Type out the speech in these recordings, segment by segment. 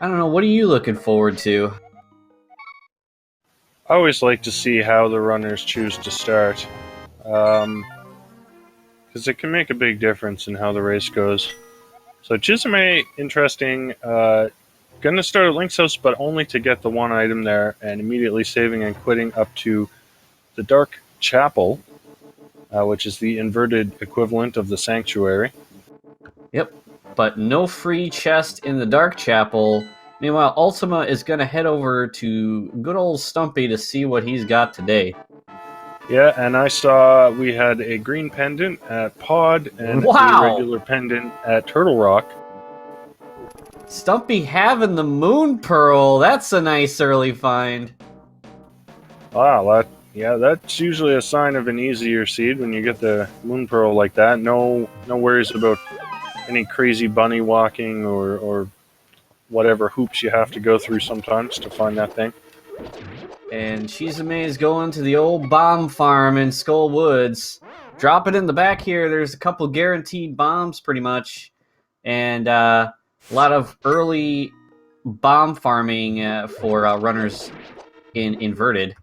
I don't know, what are you looking forward to? I always like to see how the runners choose to start, because it can make a big difference in how the race goes. So Chisame, interesting. Gonna start at Link's house, but only to get the one item there, and immediately saving and quitting up to the Dark Chapel, which is the inverted equivalent of the Sanctuary. Yep, but no free chest in the Dark Chapel. Meanwhile, Ultima is going to head over to good old Stumpy to see what he's got today. Yeah, and I saw we had a green pendant at Pod and a Wow! regular pendant at Turtle Rock. Stumpy having the Moon Pearl. That's a nice early find. Wow, that's usually a sign of an easier seed when you get the Moon Pearl like that. No worries about any crazy bunny walking or whatever hoops you have to go through sometimes to find that thing. And Chisame is going to the old bomb farm in Skull Woods. Drop it in the back here. There's a couple guaranteed bombs, pretty much. And a lot of early bomb farming for runners in Inverted.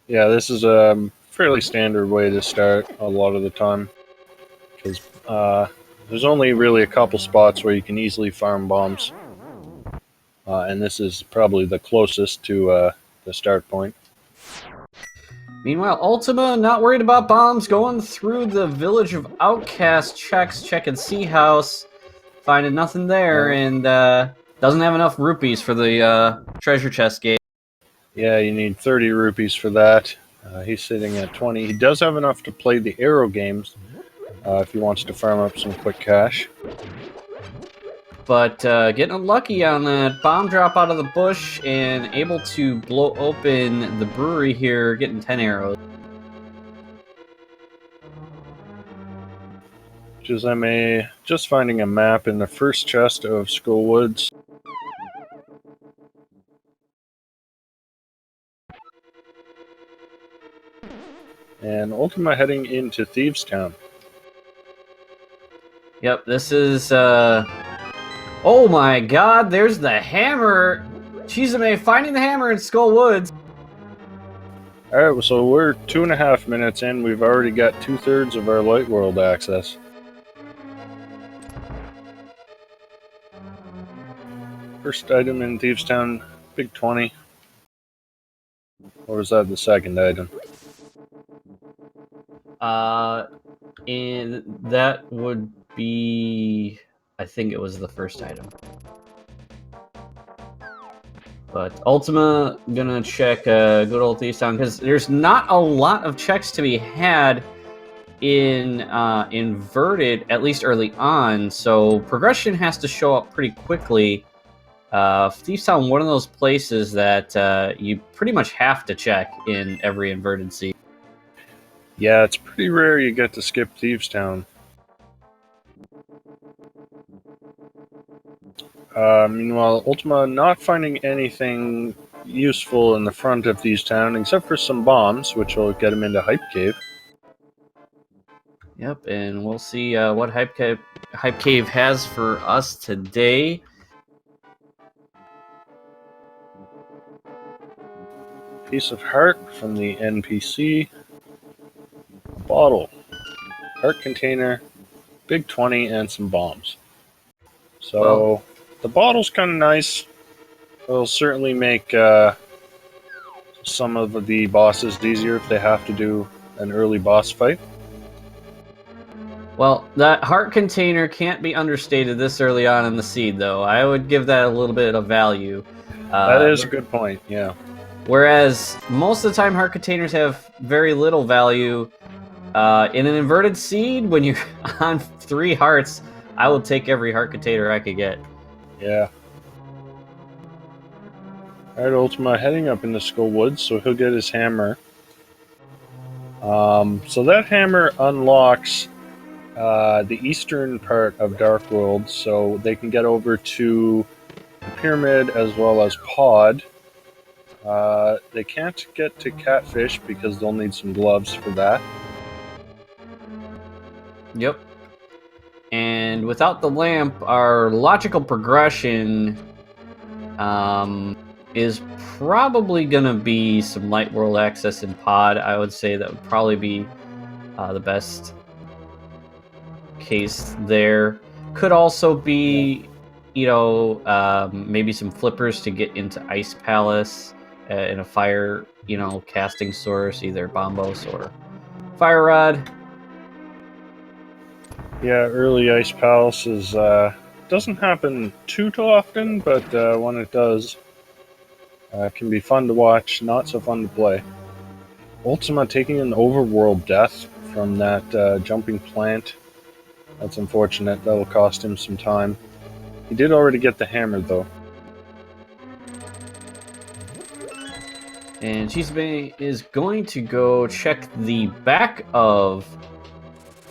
Yeah, this is a fairly standard way to start a lot of the time because there's only really a couple spots where you can easily farm bombs, and this is probably the closest to the start point. Meanwhile, Ultima, not worried about bombs, going through the village of Outcast, checking Sea House, finding nothing there, and doesn't have enough rupees for the treasure chest gate. Yeah, you need 30 rupees for that. He's sitting at 20. He does have enough to play the arrow games if he wants to farm up some quick cash. But getting unlucky on that bomb drop out of the bush and able to blow open the brewery here, getting 10 arrows. Chisame just finding a map in the first chest of Skull Woods. And Ultima heading into Thieves Town. Yep, this is... Oh my god, there's the hammer! Chisame finding the hammer in Skull Woods. Alright, so we're 2.5 minutes in. We've already got 2/3 of our Light World access. First item in Thieves Town, big 20. Or was that the second item? And that would be... I think it was the first item. But Ultima, gonna check good old Thieves Town, because there's not a lot of checks to be had in Inverted, at least early on, so progression has to show up pretty quickly. Thieves Town, one of those places that you pretty much have to check in every Inverted seed. Yeah, it's pretty rare you get to skip Thieves Town. Meanwhile, Ultima not finding anything useful in the front of Thieves Town except for some bombs, which will get him into Hype Cave. Yep, and we'll see what Hype Cave has for us today. Piece of heart from the NPC. A bottle. Heart container. Big 20 and some bombs. So, well, the bottle's kind of nice. It'll certainly make some of the bosses easier if they have to do an early boss fight. Well, that heart container can't be understated this early on in the seed, though. I would give that a little bit of value. That is a good point, yeah. Whereas most of the time heart containers have very little value. In an Inverted seed, when you're on 3 hearts, I will take every heart container I could get. Yeah. Alright, Ultima heading up into Skull Woods, so he'll get his hammer. So that hammer unlocks the eastern part of Dark World, so they can get over to the Pyramid as well as Pod. They can't get to Catfish because they'll need some gloves for that. Yep. And without the lamp, our logical progression is probably going to be some light world access in pod. I would say that would probably be the best case there. Could also be, maybe some flippers to get into Ice Palace in a fire, casting source, either Bombos or Fire Rod. Yeah, early Ice Palaces doesn't happen too often, but when it does, it can be fun to watch, not so fun to play. Ultyma taking an overworld death from that jumping plant. That's unfortunate. That'll cost him some time. He did already get the hammer, though. And Chisame is going to go check the back of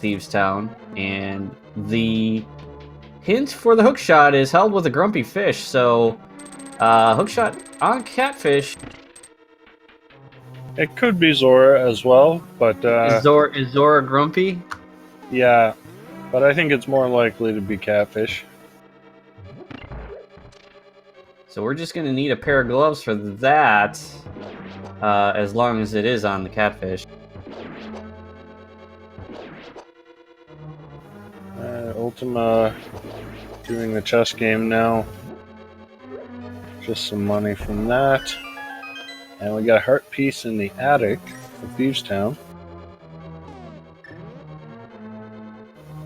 Thieves Town, and the hint for the hookshot is held with a grumpy fish, so hookshot on catfish. It could be Zora as well, but Is Zora grumpy? yeah, but I think it's more likely to be catfish. So we're just going to need a pair of gloves for that, as long as it is on the catfish. Ultima doing the chess game now. Just some money from that. And we got a heart piece in the attic of Thieves Town.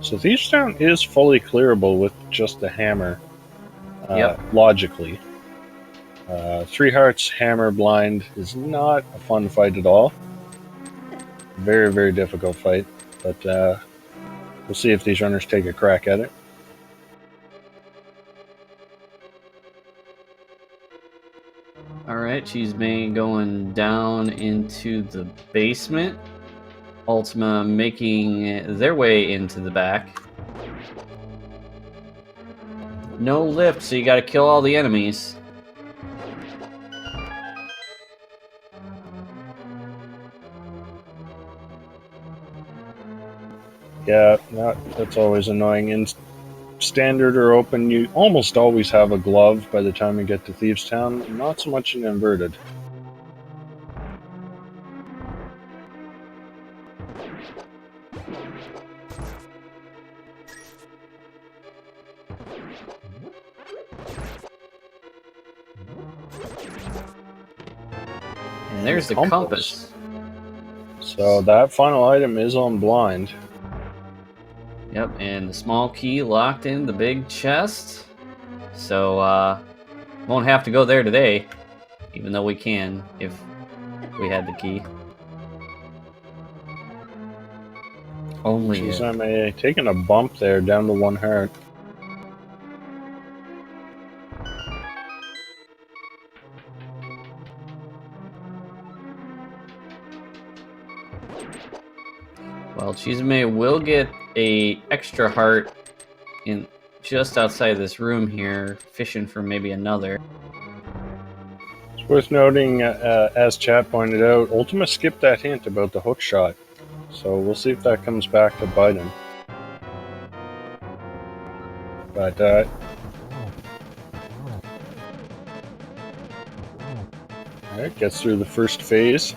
So Thieves Town is fully clearable with just the hammer, Yep. logically. 3 hearts, hammer, blind is not a fun fight at all. Very, very difficult fight, but we'll see if these runners take a crack at it. Alright, Chisame going down into the basement. Ultima making their way into the back. No lift, so you gotta kill all the enemies. Yeah, that's always annoying. In standard or open, you almost always have a glove by the time you get to Thieves Town. Not so much in inverted. And there's the compass. So that final item is on blind. Yep, and the small key locked in the big chest. So, won't have to go there today, even though we can if we had the key. Only Chisame taking a bump there down to 1 heart. Well, Chisame will get a extra heart in just outside this room here, fishing for maybe another. It's worth noting, as chat pointed out, Ultima skipped that hint about the hook shot. So we'll see if that comes back to bite him. But alright, gets through the first phase.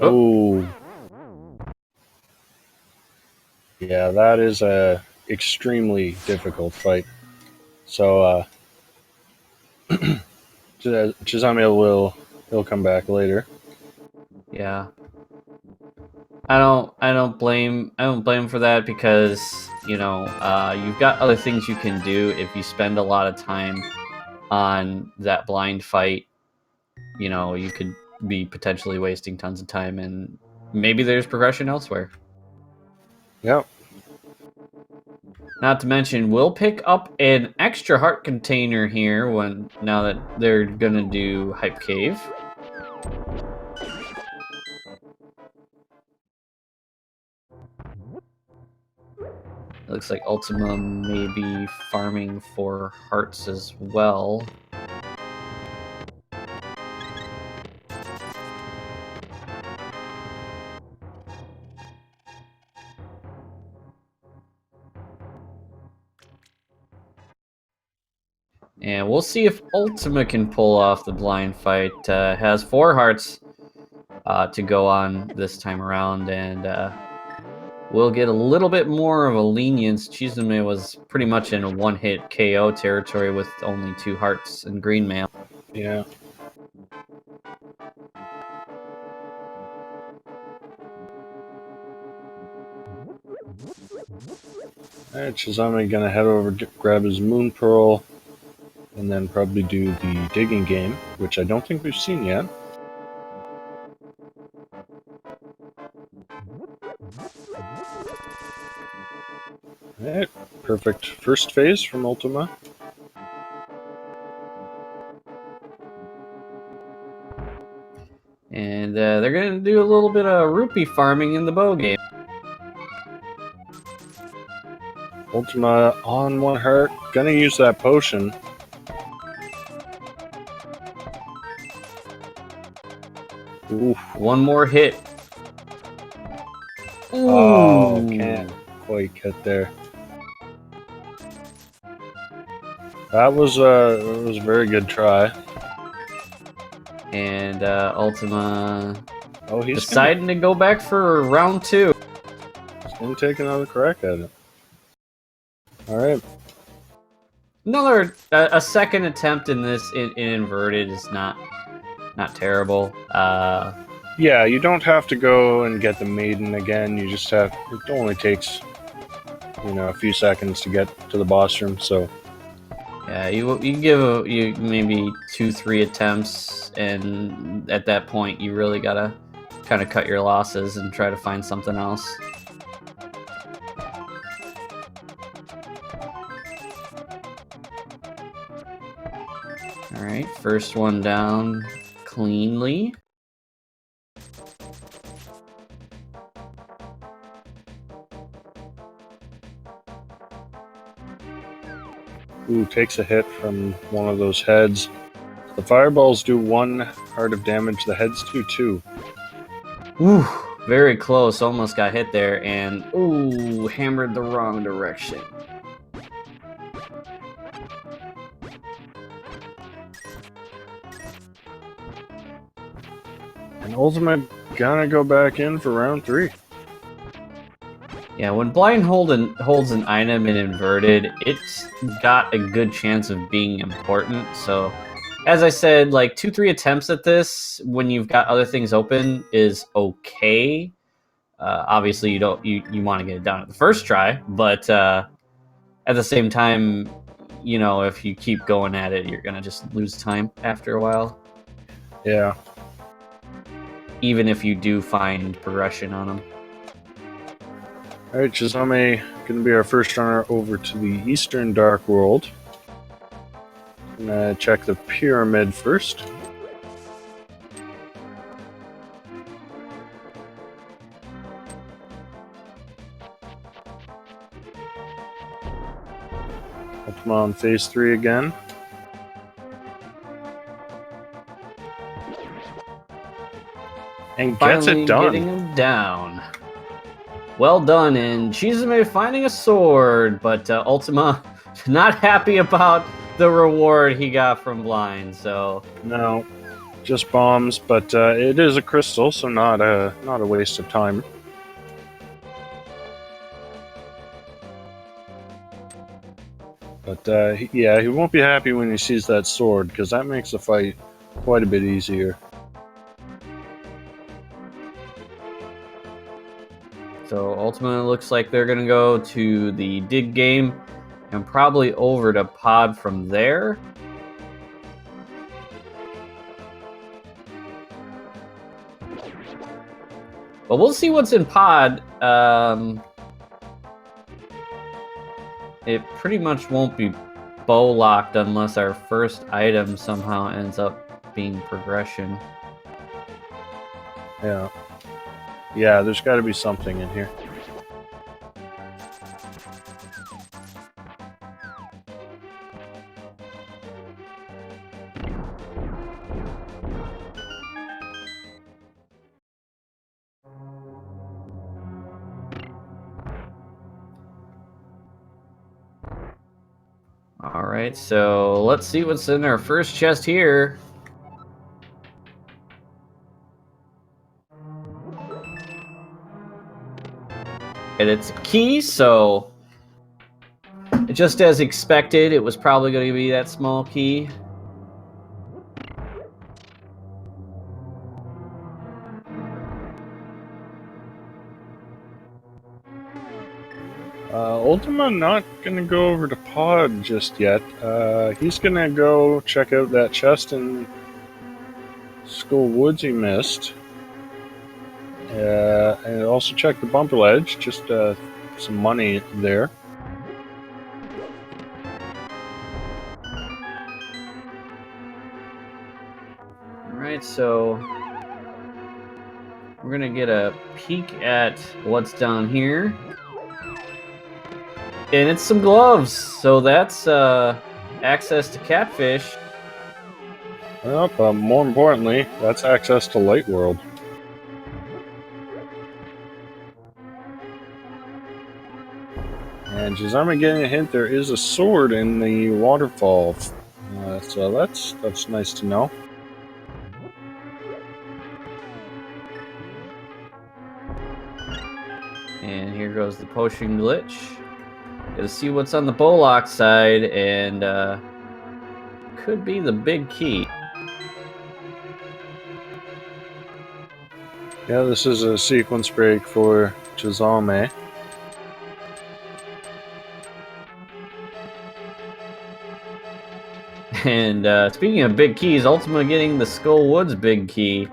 Oh. Yeah, that is a extremely difficult fight. So Chisame will come back later. Yeah. I don't blame for that because, you've got other things you can do if you spend a lot of time on that blind fight. You could be potentially wasting tons of time, and maybe there's progression elsewhere. Yep. Not to mention, we'll pick up an extra heart container here now that they're gonna do Hype Cave. It looks like Ultima may be farming for hearts as well. And we'll see if Ultyma can pull off the blind fight. Has 4 hearts to go on this time around, and we'll get a little bit more of a lenience. Chisame was pretty much in a one-hit KO territory with only 2 hearts and green mail. Yeah. Alright, Chisame gonna head over to grab his Moon Pearl and then probably do the digging game, which I don't think we've seen yet. Alright, perfect first phase from Ultyma. And they're going to do a little bit of rupee farming in the bow game. Ultyma on 1 heart, gonna use that potion. Oof. 1 more hit. Ooh. Oh, can't quite get there. That was a very good try. And Ultyma He's deciding to go back for round 2. He's gonna take another crack at it. Alright. Another a second attempt in this in inverted is not terrible. Yeah, you don't have to go and get the maiden again. You just have. It only takes, a few seconds to get to the boss room. So yeah, you give you maybe 2-3 attempts, and at that point you really gotta kind of cut your losses and try to find something else. All right, first one down cleanly. Ooh, takes a hit from one of those heads. The fireballs do 1 heart of damage. The heads do 2. Ooh, very close. Almost got hit there, and ooh, hammered the wrong direction. And Ultimate gonna go back in for round 3. Yeah, when blind holds an item in inverted, it's got a good chance of being important. So, as I said, like 2-3 attempts at this when you've got other things open is okay. Obviously, you want to get it done at the first try, but at the same time, if you keep going at it, you're gonna just lose time after a while. Yeah. Even if you do find progression on them. Alright, Chisame gonna be our first runner over to the Eastern Dark World. Gonna check the pyramid first. Ultima on phase 3 again. And gets Finally it done. getting him down. Well done, and Chisame finding a sword, but Ultima not happy about the reward he got from blind. So No, just bombs, but it is a crystal, so not a waste of time. But yeah, he won't be happy when he sees that sword, because that makes the fight quite a bit easier. So ultimately, it looks like they're going to go to the dig game and probably over to pod from there. But we'll see what's in pod. It pretty much won't be bow locked unless our first item somehow ends up being progression. Yeah. Yeah, there's got to be something in here. All right, so let's see what's in our first chest here. And it's a key, so just as expected, it was probably going to be that small key. Ultyma not gonna go over to Pod just yet. He's gonna go check out that chest in Skull Woods he missed. And also check the bumper ledge, just some money there. Alright, so we're gonna get a peek at what's down here. And it's some gloves, so that's access to catfish. Well, but more importantly, that's access to Light World. And Chisame getting a hint there is a sword in the waterfall. So that's nice to know. And here goes the potion glitch. Gotta see what's on the Bollock side, and could be the big key. Yeah, this is a sequence break for Chisame. And speaking of big keys, Ultyma getting the Skull Woods big key.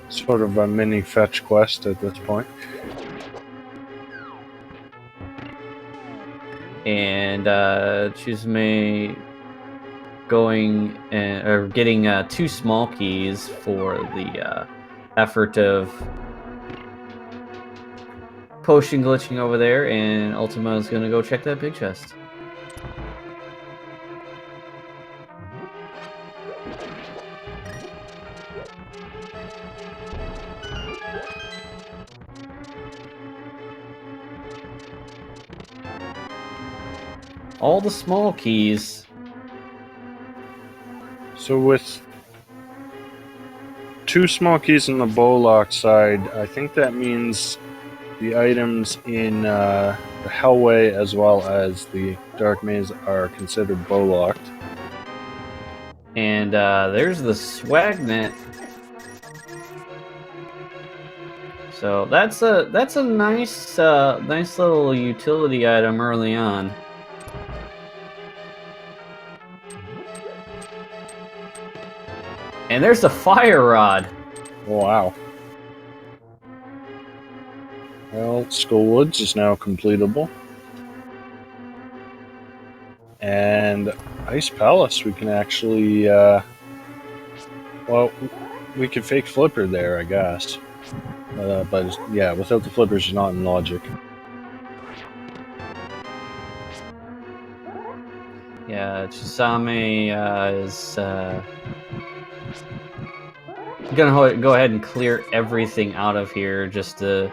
Sort of a mini fetch quest at this point. And Chisame going or getting 2 small keys for the effort of potion glitching over there, and Ultyma is gonna go check that big chest. All the small keys. So with 2 small keys on the Bollock side, I think that means the items in the Hellway as well as the Dark Maze are considered Bollocked. And there's the Swagnet. So that's a nice nice little utility item early on. And there's the fire rod. Wow. Well, Skull Woods is now completable. And Ice Palace, we can actually, well, we could fake Flipper there, I guess. But yeah, without the flippers, it's not in logic. Yeah, Chisame is gonna go ahead and clear everything out of here just to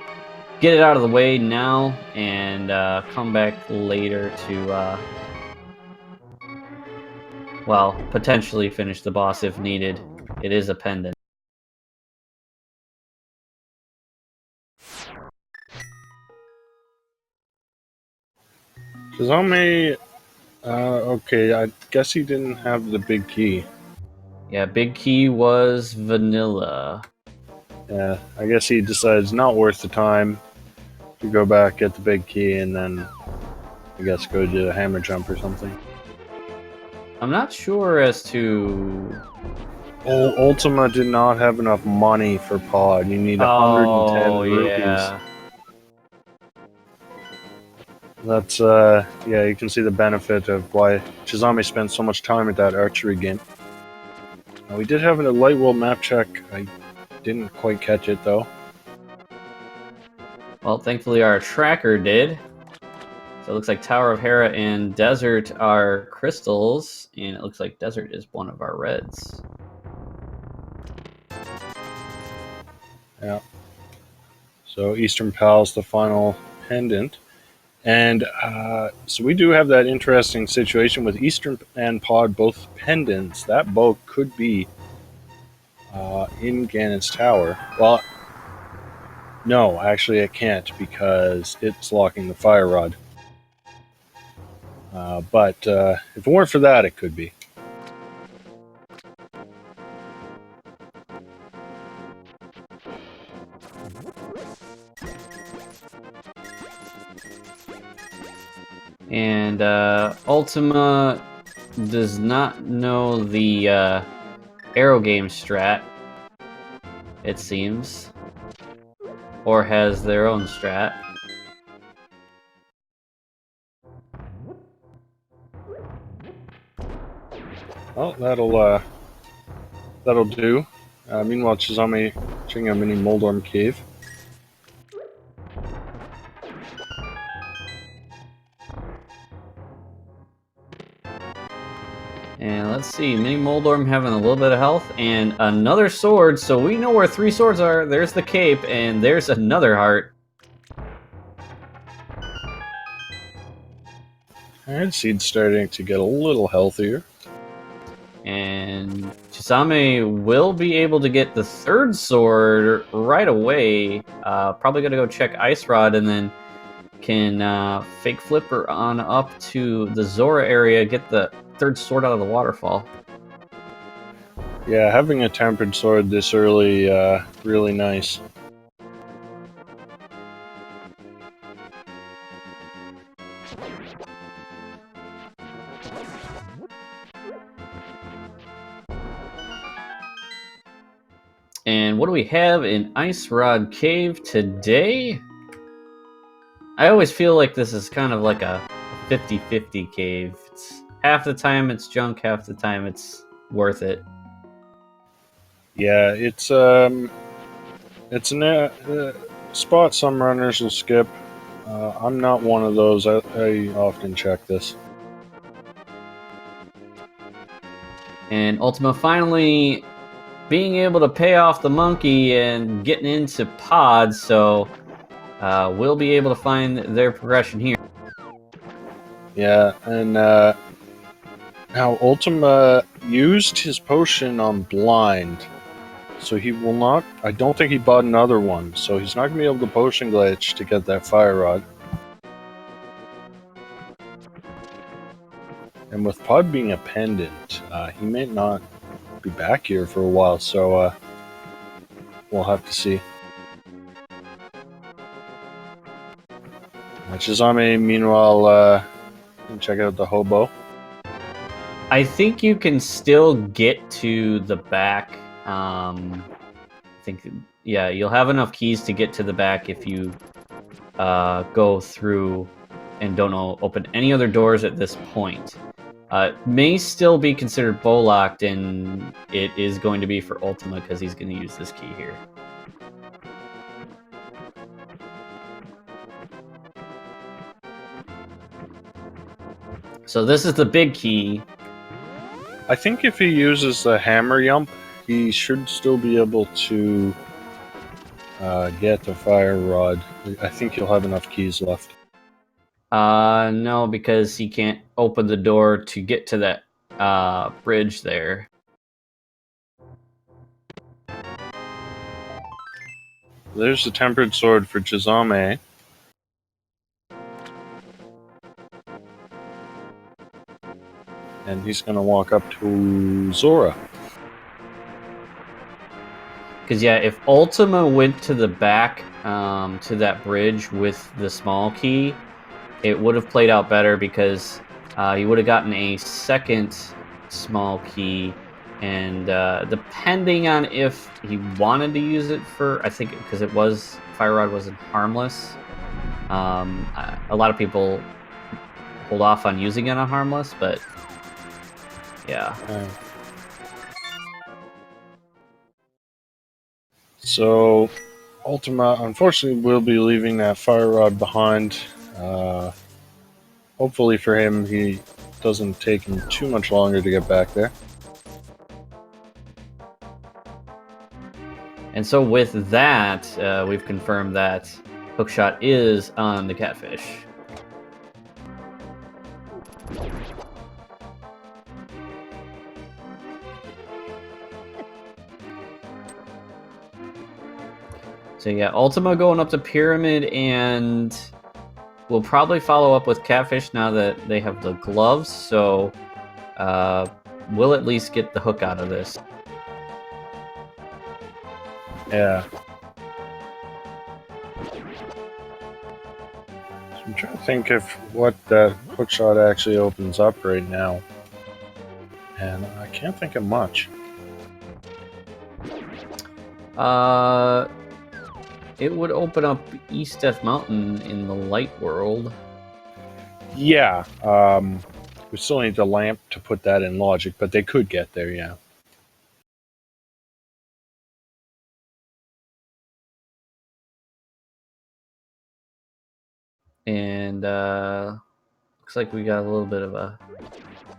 get it out of the way now, and come back later to well, potentially finish the boss if needed. It is a pendant. Chisame, okay, I guess he didn't have the big key. Yeah, big key was vanilla. Yeah, I guess he decides not worth the time to go back, get the big key, and then I guess go do a hammer jump or something. I'm not sure as to... Ultyma did not have enough money for Pod. You need 110 rupees. Yeah. That's, yeah, you can see the benefit of why Chisame spent so much time at that archery game. We did have a light world map check. I didn't quite catch it, though. Well, thankfully our tracker did. So it looks like Tower of Hera and Desert are crystals, and it looks like Desert is one of our reds. Yeah. So Eastern Pal's the final pendant. And so we do have that interesting situation with Eastern and Pod both pendants. That boat could be in Gannon's tower. Well, no, actually it can't because it's locking the fire rod. But if it weren't for that, it could be. And Ultyma does not know the Arrow game strat, it seems. Or has their own strat. Well, that'll do. Meanwhile, Chisame checking out mini Moldorm Cave. And let's see, Mini Moldorm having a little bit of health and another sword, so we know where 3 swords are. There's the cape, and there's another heart. Alright, Seed's starting to get a little healthier. And Chisame will be able to get the 3rd sword right away. Probably gonna go check Ice Rod and then can fake flipper on up to the Zora area, get the 3rd sword out of the waterfall. Yeah, having a tempered sword this early, really nice. And what do we have in Ice Rod Cave today? I always feel like this is kind of like a 50-50 cave. It's half the time it's junk, half the time it's worth it. Yeah, it's a spot some runners will skip. I'm not one of those. I often check this. And Ultyma finally being able to pay off the monkey and getting into pods, so we'll be able to find their progression here. Yeah, and now Ultima used his potion on blind, so he will not. I don't think he bought another one, so he's not gonna be able to potion glitch to get that fire rod. And with Pod being a pendant, he may not be back here for a while, so we'll have to see. Chisame, meanwhile, check out the hobo. I think you can still get to the back. I think, yeah, you'll have enough keys to get to the back if you go through and don't open any other doors at this point. It may still be considered bow-locked, and it is going to be for Ultyma because he's going to use this key here. So this is the big key. I think if he uses the hammer yump, he should still be able to get the fire rod. I think he'll have enough keys left. No, because he can't open the door to get to that bridge there. There's the tempered sword for Chisame. And he's going to walk up to Zora. Because, yeah, if Ultyma went to the back to that bridge with the small key, it would have played out better because he would have gotten a 2nd small key. And depending on if he wanted to use it for, I think, because it was, Fire Rod wasn't harmless. A lot of people hold off on using it on harmless, but yeah. So, Ultima, unfortunately, will be leaving that fire rod behind. Hopefully for him, he doesn't take him too much longer to get back there. And so with that, we've confirmed that Hookshot is on the catfish. So yeah, Ultima going up to Pyramid, and we'll probably follow up with Catfish now that they have the gloves. So we'll at least get the hook out of this. Yeah. So I'm trying to think of what that hookshot actually opens up right now. And I can't think of much. It would open up East Death Mountain in the light world. Yeah. We still need the lamp to put that in logic, but they could get there, yeah. And looks like we got a little bit of a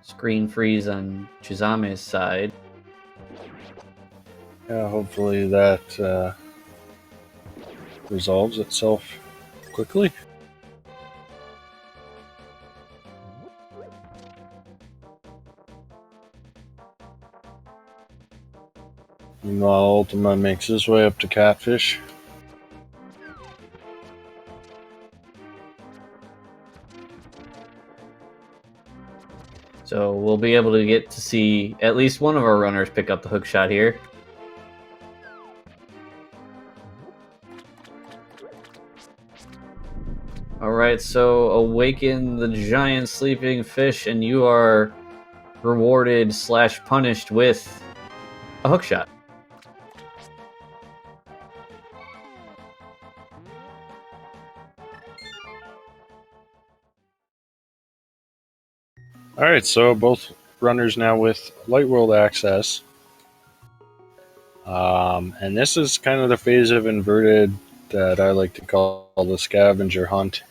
screen freeze on Chisame's side. Yeah, hopefully that resolves itself quickly. Meanwhile, Ultima makes his way up to Catfish. So we'll be able to get to see at least one of our runners pick up the hook shot here. Alright, so awaken the giant sleeping fish, and you are rewarded / punished with a hook shot. Alright, so both runners now with light world access. And this is kind of the phase of inverted that I like to call the scavenger hunt.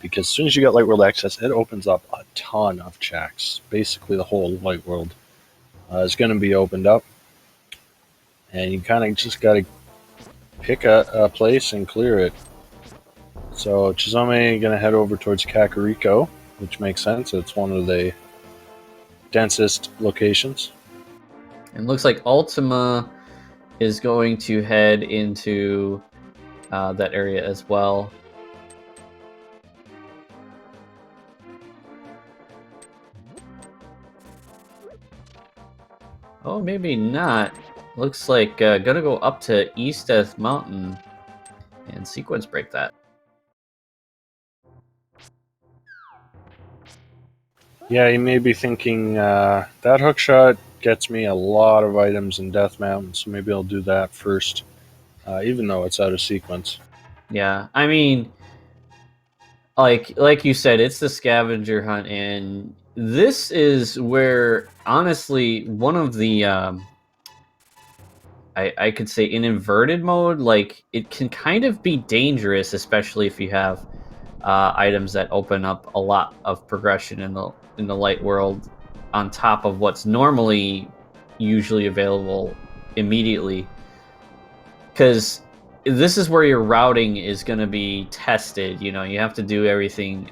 Because as soon as you get light world access, it opens up a ton of checks. Basically, the whole light world is going to be opened up. And you kind of just got to pick a place and clear it. So Chisame going to head over towards Kakariko, which makes sense. It's one of the densest locations. And looks like Ultima is going to head into that area as well. Oh, maybe not. Looks like gonna go up to East Death Mountain and sequence break that. Yeah, you may be thinking that hookshot gets me a lot of items in Death Mountain, so maybe I'll do that first, even though it's out of sequence. Yeah, I mean, like you said, it's the scavenger hunt, and this is where honestly one of the I could say in inverted mode, like it can kind of be dangerous, especially if you have items that open up a lot of progression in the light world on top of what's normally usually available immediately, because this is where your routing is going to be tested. You know, you have to do everything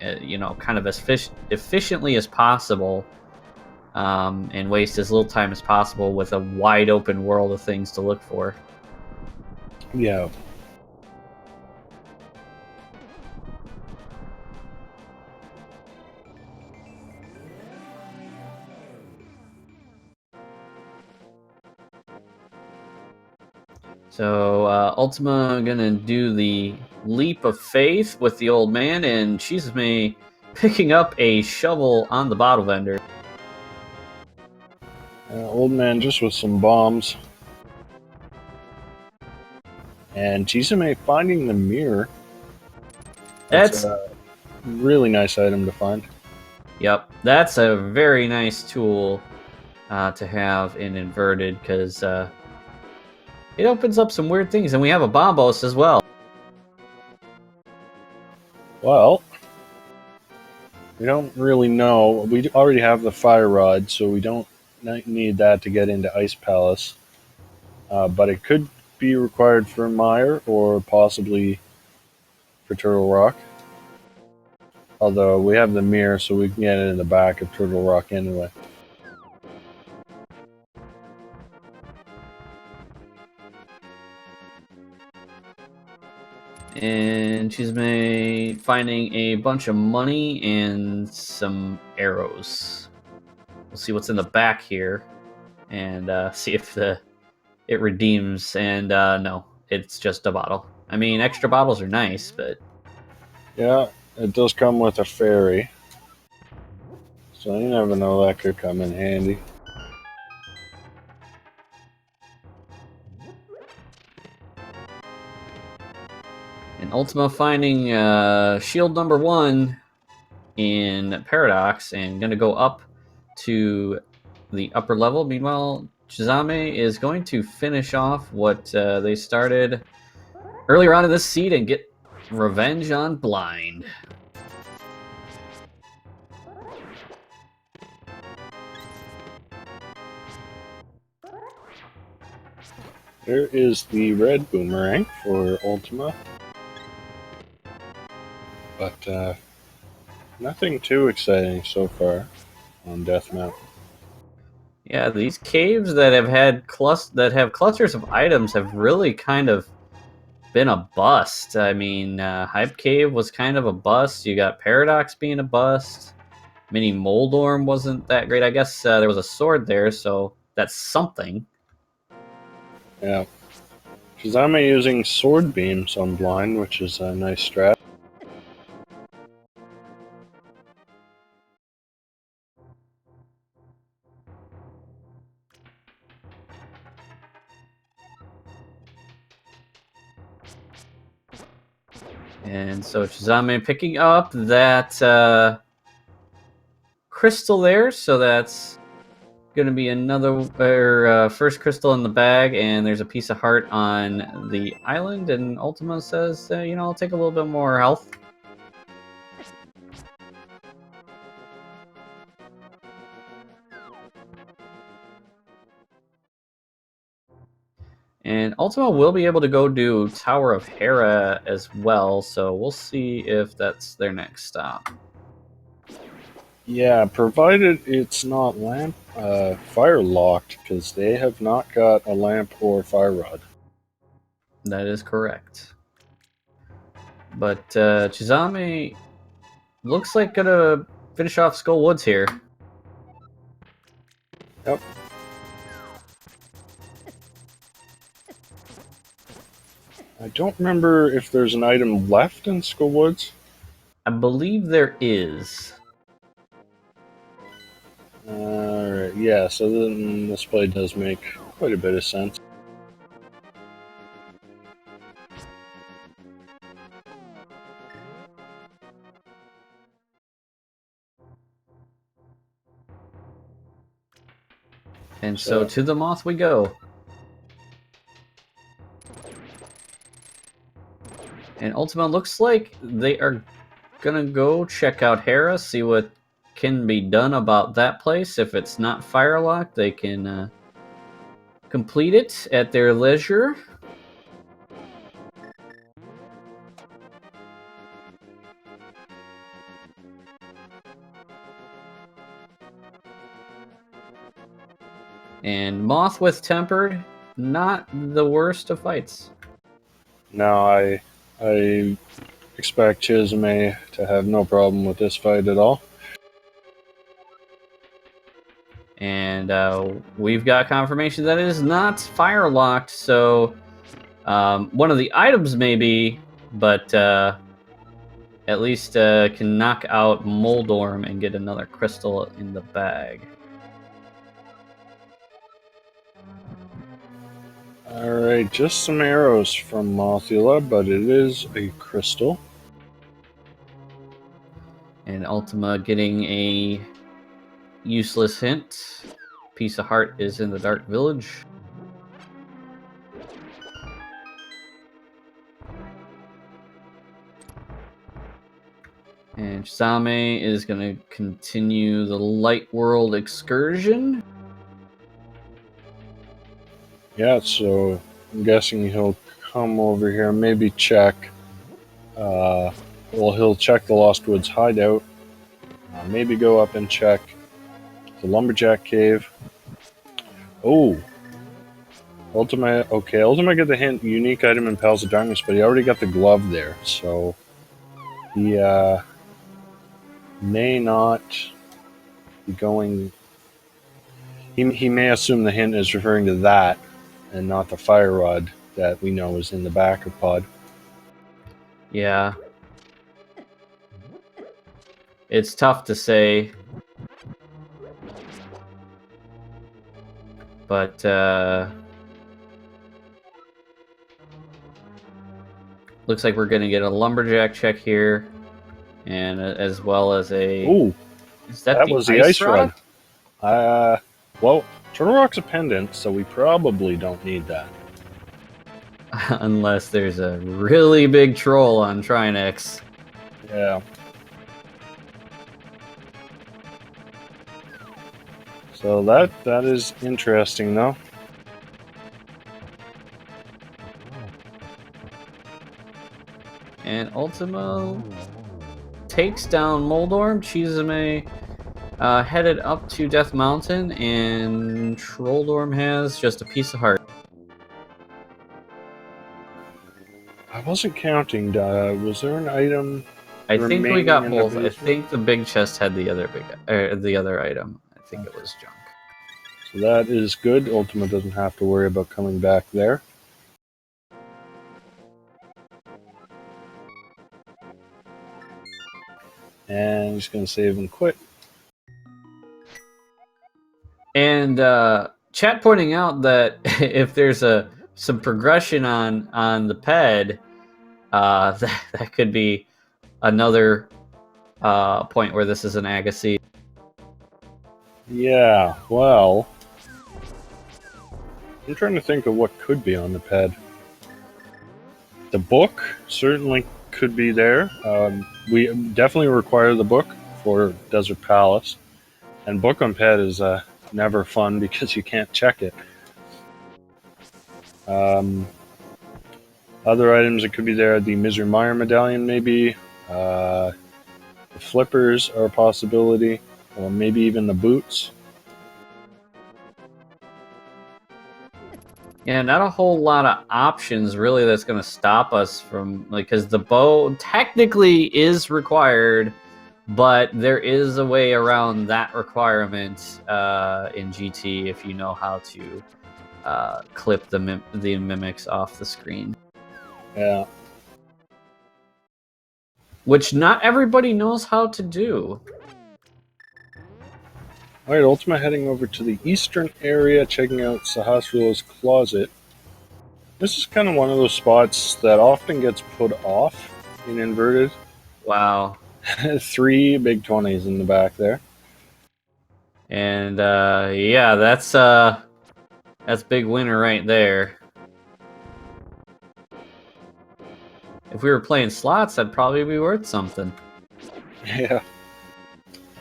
kind of as efficiently as possible, and waste as little time as possible with a wide open world of things to look for. Yeah. So Ultima gonna do the leap of faith with the old man, and Chisame picking up a shovel on the bottle vendor. Old man just with some bombs. And Chisame finding the mirror. That's a really nice item to find. Yep, that's a very nice tool to have in inverted, because it opens up some weird things, and we have a bombos as well. Well, we don't really know. We already have the fire rod, so we don't need that to get into Ice Palace. But it could be required for Mire or possibly for Turtle Rock. Although we have the mirror, so we can get it in the back of Turtle Rock anyway. And Chisame finding a bunch of money and some arrows. We'll see what's in the back here, and see if it redeems. And no, it's just a bottle. I mean, extra bottles are nice, but Yeah, it does come with a fairy. So you never know, that could come in handy. and Ultyma finding shield number 1 in Paradox and gonna go up to the upper level. Meanwhile, Chisame is going to finish off what they started earlier on in this seed and get revenge on Blind. There is the red boomerang for Ultima. But nothing too exciting so far on Death Mountain. Yeah, these caves that have clusters of items have really kind of been a bust. I mean, Hype Cave was kind of a bust. You got Paradox being a bust. Mini Moldorm wasn't that great. I guess there was a sword there, so that's something. Yeah. Chisame using sword beams on Blind, which is a nice strat. And so Chisame picking up that crystal there, so that's going to be another first crystal in the bag, and there's a piece of heart on the island, and Ultima says, I'll take a little bit more health. And Ultima will be able to go do Tower of Hera as well, so we'll see if that's their next stop. Yeah, provided it's not fire locked, because they have not got a lamp or fire rod. That is correct. But Chisame looks like gonna finish off Skull Woods here. Yep. I don't remember if there's an item left in Skull Woods. I believe there is. Alright, yeah, so then this play does make quite a bit of sense. And so to the Moth we go. And Ultima looks like they are gonna go check out Hera, see what can be done about that place. If it's not fire locked, they can complete it at their leisure. And Moth with Tempered, not the worst of fights. No, I expect Chisame to have no problem with this fight at all. And we've got confirmation that it is not fire locked, so one of the items maybe, but at least can knock out Moldorm and get another crystal in the bag. Alright, just some arrows from Mothula, but it is a crystal. And Ultima getting a useless hint. Piece of heart is in the Dark Village. And Chisame is going to continue the Light World excursion. Yeah, so I'm guessing he'll come over here, maybe check. He'll check the Lost Woods hideout. Maybe go up and check the Lumberjack Cave. Oh, Ultyma, okay, Ultyma get the hint, unique item in Pals of Darkness, but he already got the glove there, so he may not be going. He may assume the hint is referring to that and not the fire rod that we know is in the back of Pod. Yeah. It's tough to say. But, looks like we're going to get a lumberjack check here. And as well as a... Ooh, is that was the ice rod. Well, Turtle Rock's a pendant, so we probably don't need that. Unless there's a really big troll on Trinex. Yeah. So that is interesting, though. And Ultyma takes down Moldorm. Chisame headed up to Death Mountain, and Trolldorm has just a piece of heart. I wasn't counting. Was there an item? I think we got both. I basement? think the big chest had the other item. I think it was junk. So that is good. Ultima doesn't have to worry about coming back there. And he's going to save and quit. And chat pointing out that if there's some progression on the ped, that could be another point where this is an Agassi. Yeah, well, I'm trying to think of what could be on the ped. The book certainly could be there. We definitely require the book for Desert Palace. And book on ped is never fun because you can't check it. Other items that could be there, the Misery Mire medallion maybe. The flippers are a possibility. Or maybe even the boots. Yeah, not a whole lot of options really that's going to stop us from, like, because the bow technically is required, but there is a way around that requirement in GT if you know how to clip the mimics off the screen. Yeah. Which not everybody knows how to do. Alright, Ultima heading over to the eastern area, checking out Sahasrula's closet. This is kind of one of those spots that often gets put off in inverted. Wow. 3 big 20s in the back there. And yeah, that's big winner right there. If we were playing slots, that'd probably be worth something. Yeah.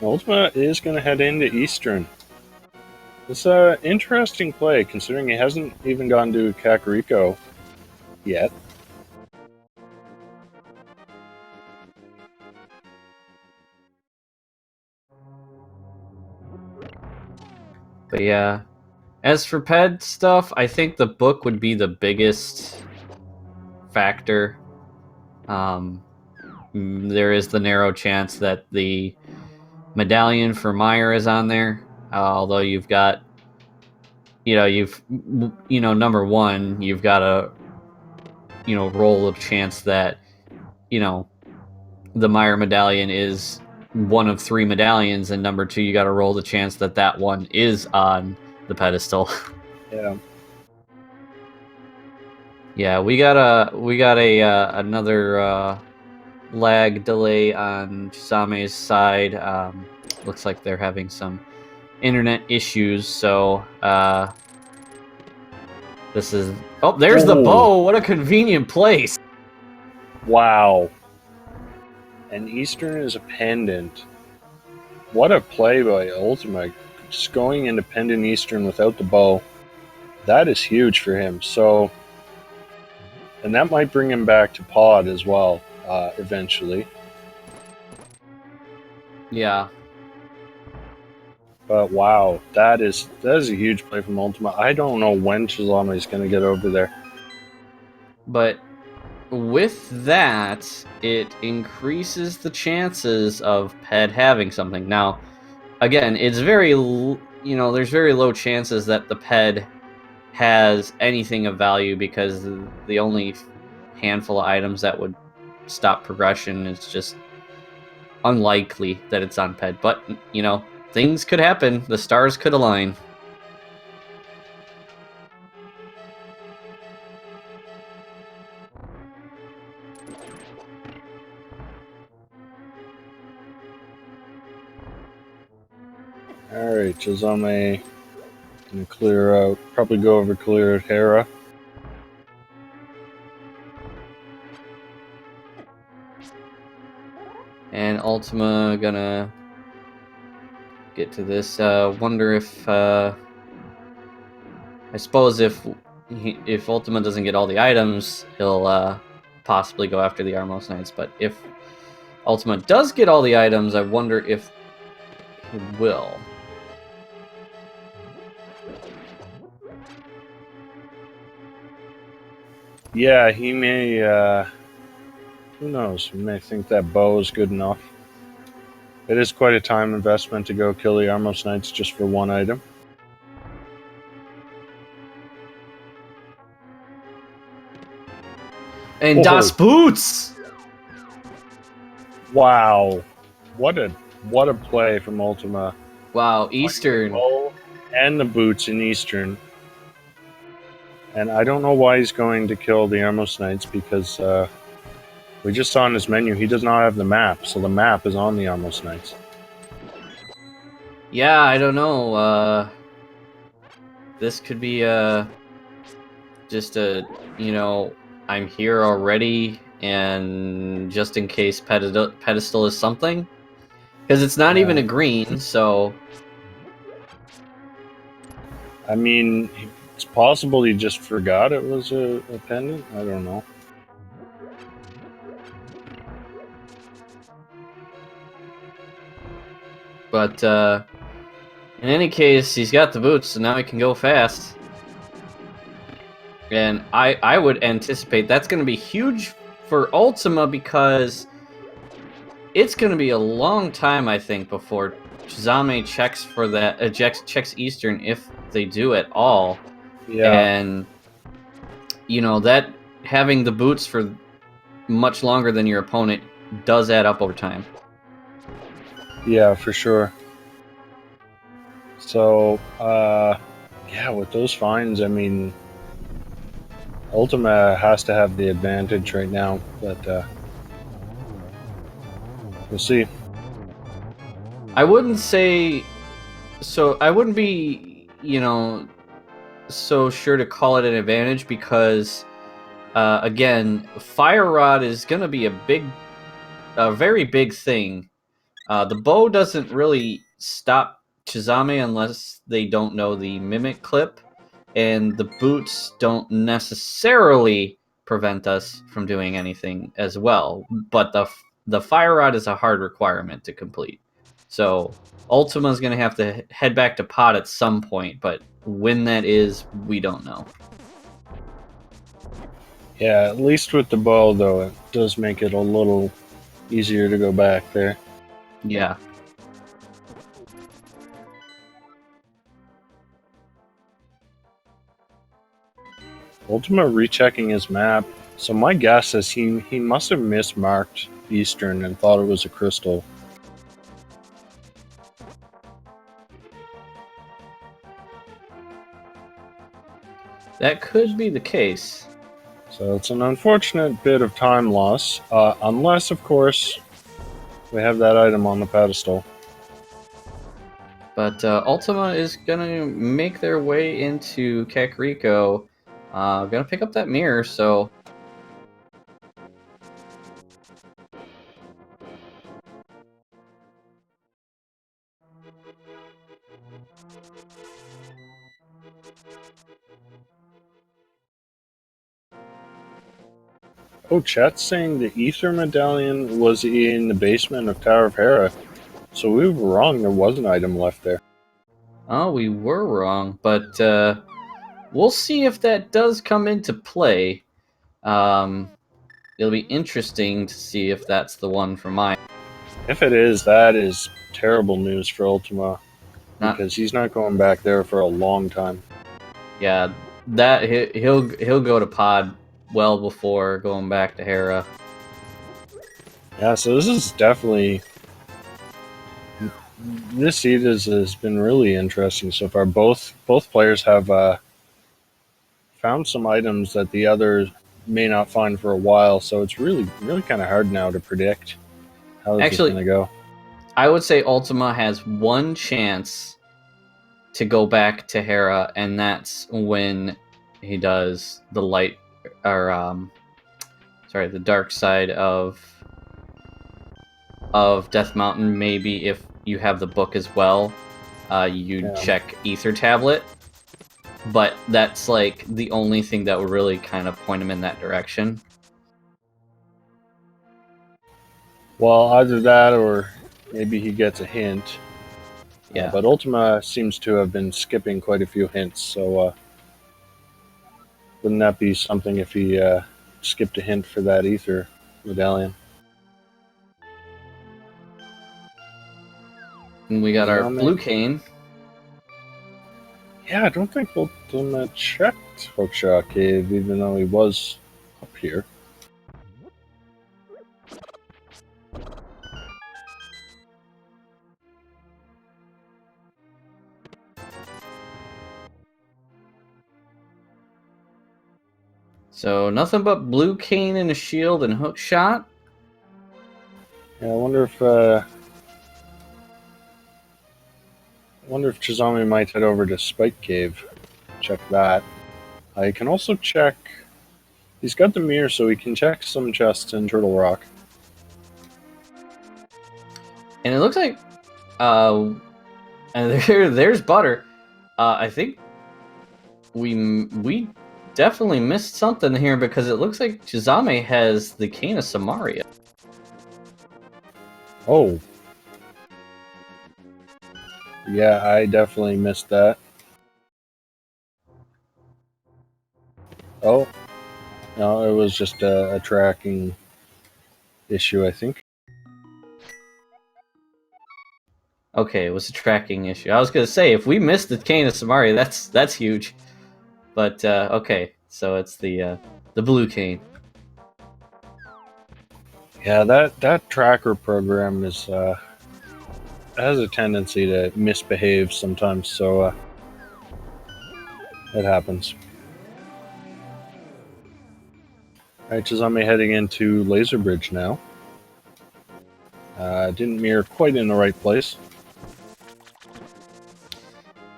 Ultima is going to head into Eastern. It's an interesting play, considering he hasn't even gone to Kakariko yet. But yeah, as for ped stuff, I think the book would be the biggest factor. There is the narrow chance that the medallion for Mire is on there, although you've got, number one, you've got a, roll of chance that, the Mire medallion is one of 3 medallions, and number 2, you got to roll the chance that that one is on the pedestal. Yeah. Yeah, we got another lag delay on Chisame's side. Looks like they're having some internet issues, so this is... Oh, there's the bow! What a convenient place! Wow. And Eastern is a pendant. What a play by Ultima. Just going into pendant Eastern without the bow. That is huge for him. So, and that might bring him back to Pod as well, eventually. Yeah. But wow, that is a huge play from Ultyma. I don't know when Chisame is going to get over there. But with that, it increases the chances of Ped having something. Now, again, it's there's very low chances that the Ped has anything of value because the only handful of items that would stop progression is just unlikely that it's on Ped. But, things could happen. The stars could align. Alright, Chisame gonna clear out, probably go over clear out Hera. And Ultyma gonna get to this. Wonder if I suppose if Ultyma doesn't get all the items, he'll possibly go after the Armos Knights. But if Ultyma does get all the items, I wonder if he will. Yeah, he may, who knows, he may think that bow is good enough. It is quite a time investment to go kill the Armos Knights just for one item. And Das Boots! Wow. What a play from Ultyma. Wow, Eastern. And the boots in Eastern. And I don't know why he's going to kill the Armos Knights because we just saw in his menu he does not have the map, so the map is on the Armos Knights. Yeah, I don't know. This could be just I'm here already, and just in case pedestal is something, because it's not even a green, so. I mean, it's possible he just forgot it was a pendant. I don't know. But in any case, he's got the boots, so now he can go fast. And I would anticipate that's going to be huge for Ultyma because it's going to be a long time, I think, before Chisame checks for that, checks Eastern if they do at all. Yeah. And, that having the boots for much longer than your opponent does add up over time. Yeah, for sure. So, yeah, with those finds, I mean, Ultyma has to have the advantage right now, but we'll see. I wouldn't say so. I wouldn't be, so sure to call it an advantage because, again, Fire Rod is going to be a very big thing. The bow doesn't really stop Chisame unless they don't know the mimic clip, and the boots don't necessarily prevent us from doing anything as well. But the Fire Rod is a hard requirement to complete. So Ultima's going to have to head back to pot at some point, but when that is, we don't know. Yeah, at least with the bow, though, it does make it a little easier to go back there. Yeah. Ultyma rechecking his map. So my guess is he must have mismarked Eastern and thought it was a crystal. That could be the case. So it's an unfortunate bit of time loss, unless, of course, we have that item on the pedestal. But Ultyma is going to make their way into Kakariko. Going to pick up that mirror, so... Oh, chat's saying the Ether Medallion was in the basement of Tower of Hera. So we were wrong, there was an item left there. Oh, we were wrong, but we'll see if that does come into play. It'll be interesting to see if that's the one for mine. If it is, that is terrible news for Ultima, Not, because he's not going back there for a long time. yeah, that he'll go to Pod well before going back to Hera. Yeah, so this is definitely this seed has been really interesting so far. Both players have found some items that the others may not find for a while, so it's really kind of hard now to predict how this is Actually, going to go. I would say Ultima has one chance to go back to Hera, and that's when he does the light, or sorry, the dark side of Death Mountain. Maybe if you have the book as well, you Yeah. check Ether Tablet. But that's like the only thing that would really kind of point him in that direction. Well, either that or maybe he gets a hint. Yeah. But Ultima seems to have been skipping quite a few hints, so wouldn't that be something if he skipped a hint for that Ether medallion? And we got our Chisame. blue cane. Yeah, I don't think Ultima checked Hookshot Cave, even though he was up here. So nothing but blue cane and a shield and hook shot. Yeah, I wonder if Chisame might head over to Spike Cave. Check that. I can also check. He's got the mirror, so he can check some chests in Turtle Rock. And it looks like and there's Butter. I think we definitely missed something here because it looks like Chisame has the cane of Samaria. Oh. Yeah, I definitely missed that. Oh. No, it was just a tracking issue, I think. Okay, it was a tracking issue. I was gonna say if we missed the cane of Samaria, that's huge. But okay, so it's the blue cane. Yeah, that tracker program is has a tendency to misbehave sometimes, so it happens. Alright, Chisame heading into Laser Bridge now. Didn't mirror quite in the right place.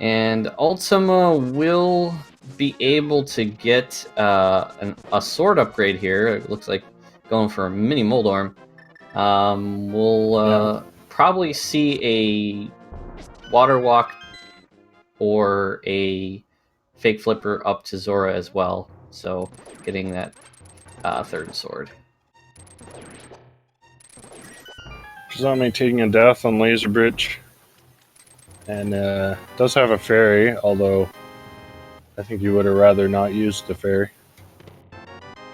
And Ultima will be able to get a sword upgrade here. It looks like going for a mini Moldorm. We'll probably see a water walk or a fake flipper up to Zora as well. So getting that third sword. Chisame taking a death on Laser Bridge. And does have a fairy, although I think you would have rather not used the fairy.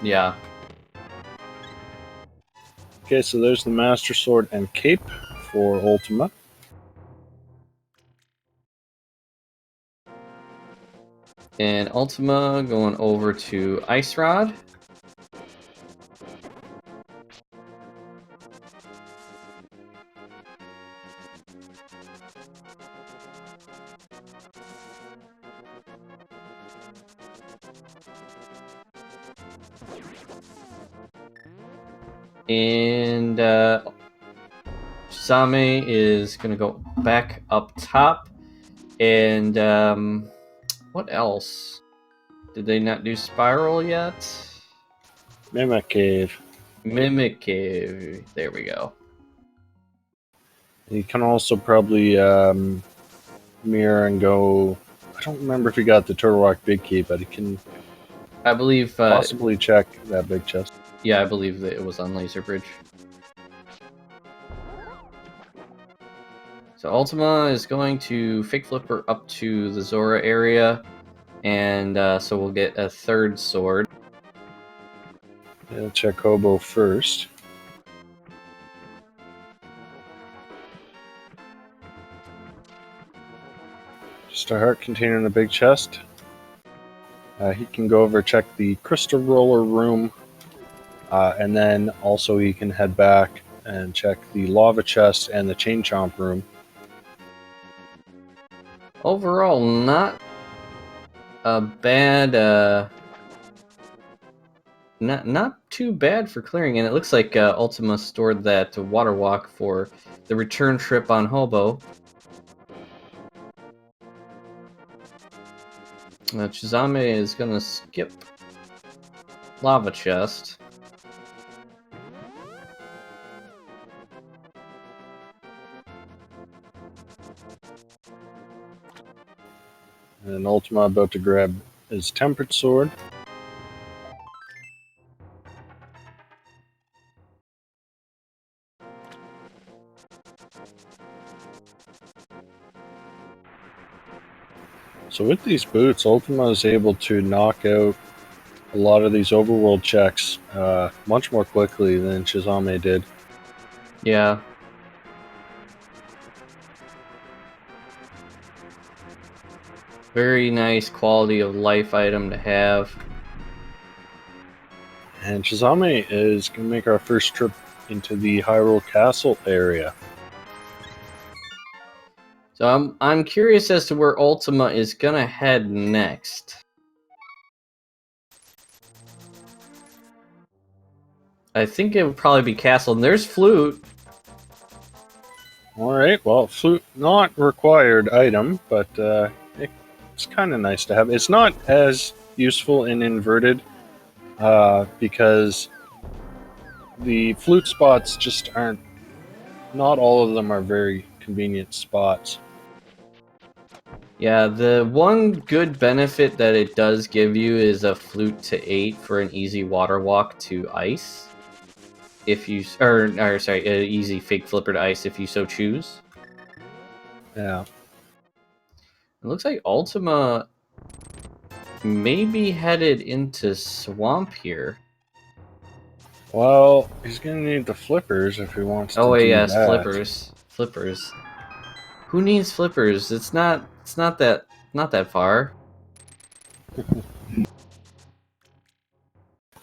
Yeah. Okay, so there's the Master Sword and Cape for Ultima. And Ultima going over to Ice Rod. And Chisame is going to go back up top. And what else? Did they not do Spiral yet? Mimic Cave. Mimic Cave. There we go. You can also probably mirror and go. I don't remember if he got the Turtle Rock Big Key, but he can I believe possibly check that big chest. Yeah, I believe that it was on Laser Bridge. So Ultyma is going to Fake Flipper up to the Zora area, and so we'll get a third sword. Yeah, check Hobo first. Just a heart container in the big chest. He can go over check the crystal roller room, and then also he can head back and check the lava chest and the chain chomp room. Overall, not a bad, not too bad for clearing, and it looks like Ultima stored that water walk for the return trip on Hobo. Chisame is gonna skip lava chest. And Ultima about to grab his tempered sword. So with these boots, Ultima is able to knock out a lot of these overworld checks much more quickly than Chisame did. Yeah. Very nice quality of life item to have. And Chisame is going to make our first trip into the Hyrule Castle area. So I'm curious as to where Ultima is gonna head next. I think it would probably be Castle. And there's Flute. Alright, well, flute not required item, but it's kind of nice to have. It's not as useful in inverted because the flute spots just aren't, not all of them are very convenient spots. Yeah, the one good benefit that it does give you is a Flute to 8 for an easy water walk to ice. If you, or sorry, an easy Fake Flipper to ice if you so choose. Yeah. It looks like Ultima may be headed into Swamp here. Well, he's going to need the flippers if he wants to Oh do yes, that. flippers. Who needs flippers? It's not that far.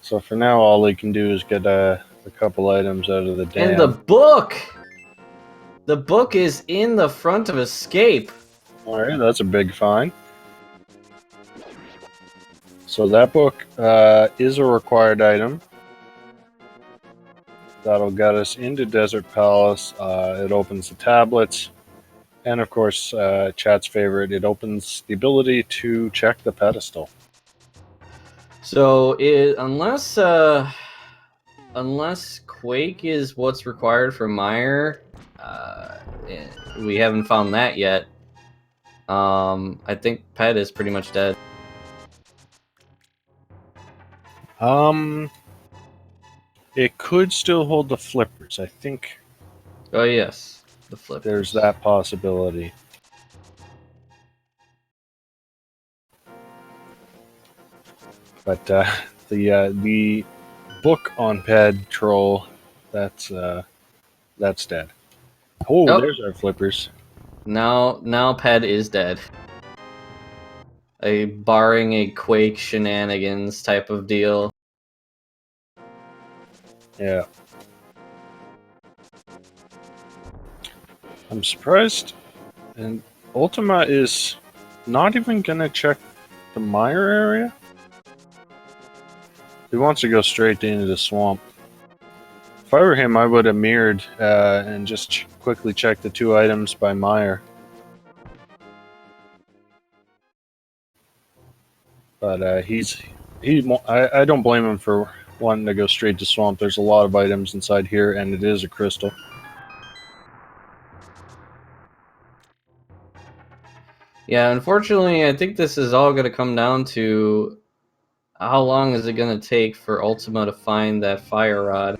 So for now, all he can do is get a couple items out of the dam. And the book! The book is in the front of Escape. Alright, that's a big find. So that book is a required item. That'll get us into Desert Palace. It opens the tablets. And of course, chat's favorite, it opens the ability to check the pedestal. So unless Quake is what's required for Mire, we haven't found that yet. I think Pet is pretty much dead. It could still hold the flippers. I think Oh yes, the flip. there's that possibility. But the book on Ped Troll, that's dead. Oh, there's our flippers. Now Pet is dead. Barring a Quake shenanigans type of deal. Yeah. I'm surprised. And Ultima is not even gonna check the Mire area. He wants to go straight into the swamp. If I were him, I would have mirrored and just quickly checked the two items by Mire. But I don't blame him for wanting to go straight to swamp. There's a lot of items inside here, and it is a crystal. Yeah, unfortunately, I think this is all going to come down to how long is it going to take for Ultima to find that fire rod.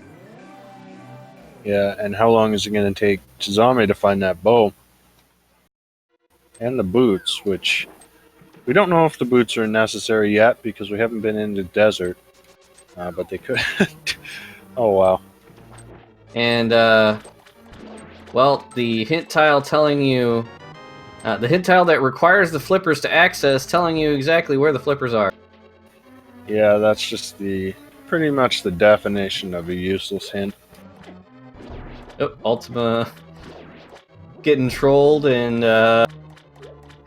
Yeah, and how long is it going to take Chisame to find that bow? and the boots, which we don't know if the boots are necessary yet because we haven't been in the desert, but they could. Oh, wow. And, well, the hint tile telling you... the hint tile that requires the flippers to access telling you exactly where the flippers are. Yeah, that's just pretty much the definition of a useless hint. Oh, Ultyma getting trolled and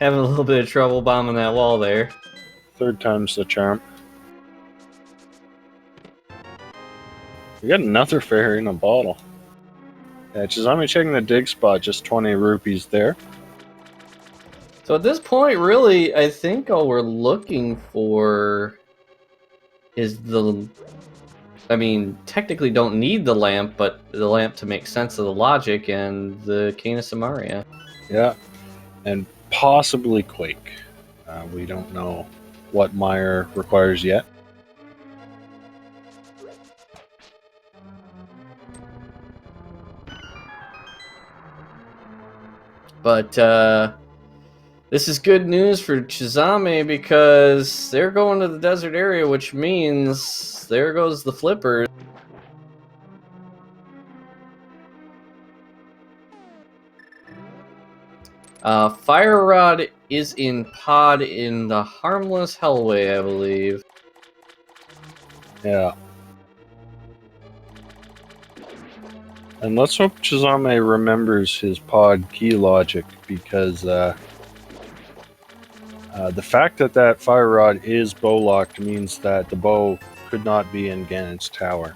having a little bit of trouble bombing that wall there. Third time's the charm. We got another fairy in a bottle. Yeah, Chisame checking the dig spot, just 20 rupees there. So at this point, really, I think all we're looking for is the... I mean, technically don't need the lamp, but the lamp to make sense of the logic and the Cane of Samaria. Yeah, and possibly Quake. We don't know what Mire requires yet. But this is good news for Chisame because they're going to the desert area, which means there goes the flippers. Fire Rod is in pod in the Harmless Hellway, I believe. Yeah. And let's hope Chisame remembers his pod key logic, because the fact that that fire rod is bow locked means that the bow could not be in Gannon's tower.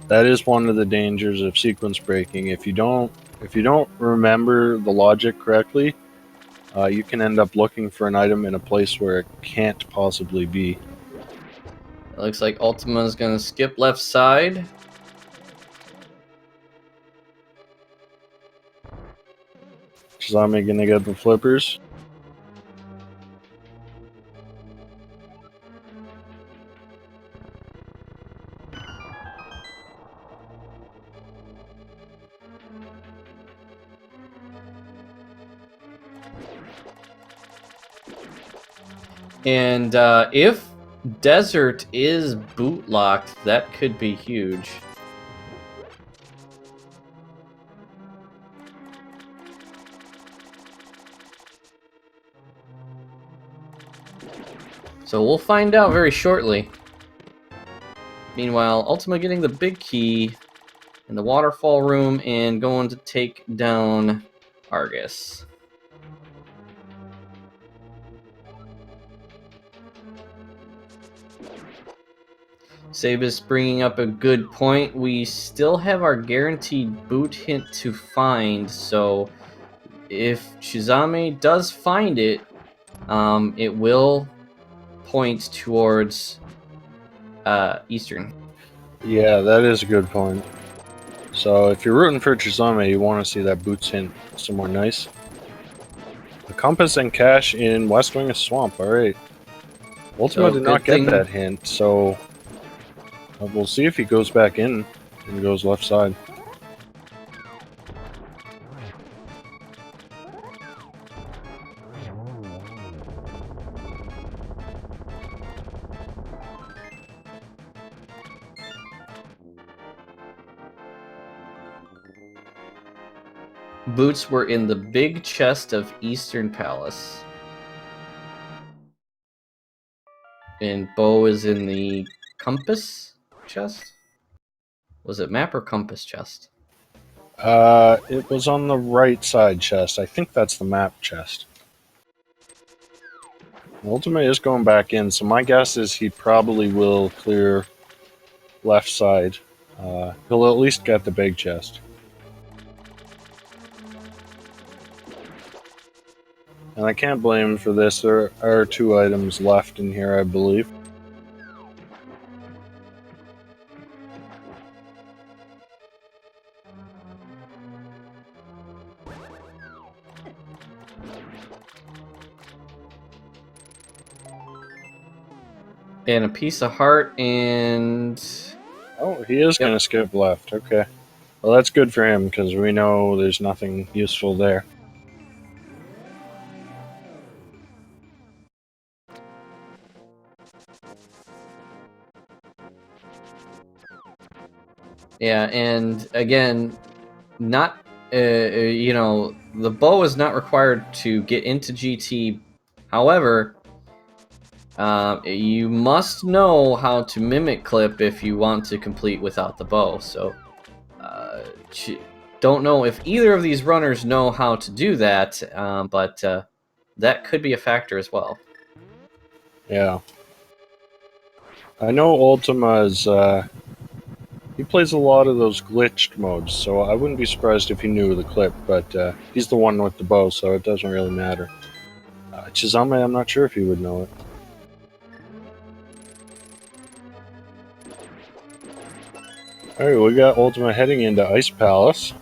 That is one of the dangers of sequence breaking. If you don't remember the logic correctly, you can end up looking for an item in a place where it can't possibly be. It looks like Ultima is going to skip left side. Chisame gonna get the flippers. And if desert is boot locked, that could be huge. So we'll find out very shortly. Meanwhile, Ultima getting the big key in the waterfall room and going to take down Argus. Sabus bringing up a good point. We still have our guaranteed boot hint to find, so if Chisame does find it, it will point towards Eastern. Yeah, that is a good point. So if you're rooting for Chisame, you want to see that boots hint somewhere nice. A compass and cache in West Wing of Swamp. Alright. Ultima did not get that hint, so we'll see if he goes back in and goes left side. Boots were in the big chest of Eastern Palace. And Bo is in the compass chest? Was it map or compass chest? It was on the right side chest. I think that's the map chest. Ultima is going back in, so my guess is he probably will clear left side. He'll at least get the big chest. And I can't blame him for this. There are 2 items left in here, I believe. And a piece of heart and... Oh, he is going to skip left. Okay. Well, that's good for him, because we know there's nothing useful there. Yeah, and again, not the bow is not required to get into GT. However, you must know how to mimic clip if you want to complete without the bow. So, don't know if either of these runners know how to do that, but that could be a factor as well. Yeah. I know Ultyma's, he plays a lot of those glitched modes, so I wouldn't be surprised if he knew the clip, but he's the one with the bow, so it doesn't really matter. Chisame, I'm not sure if he would know it. Alright, we got Ultyma heading into Ice Palace.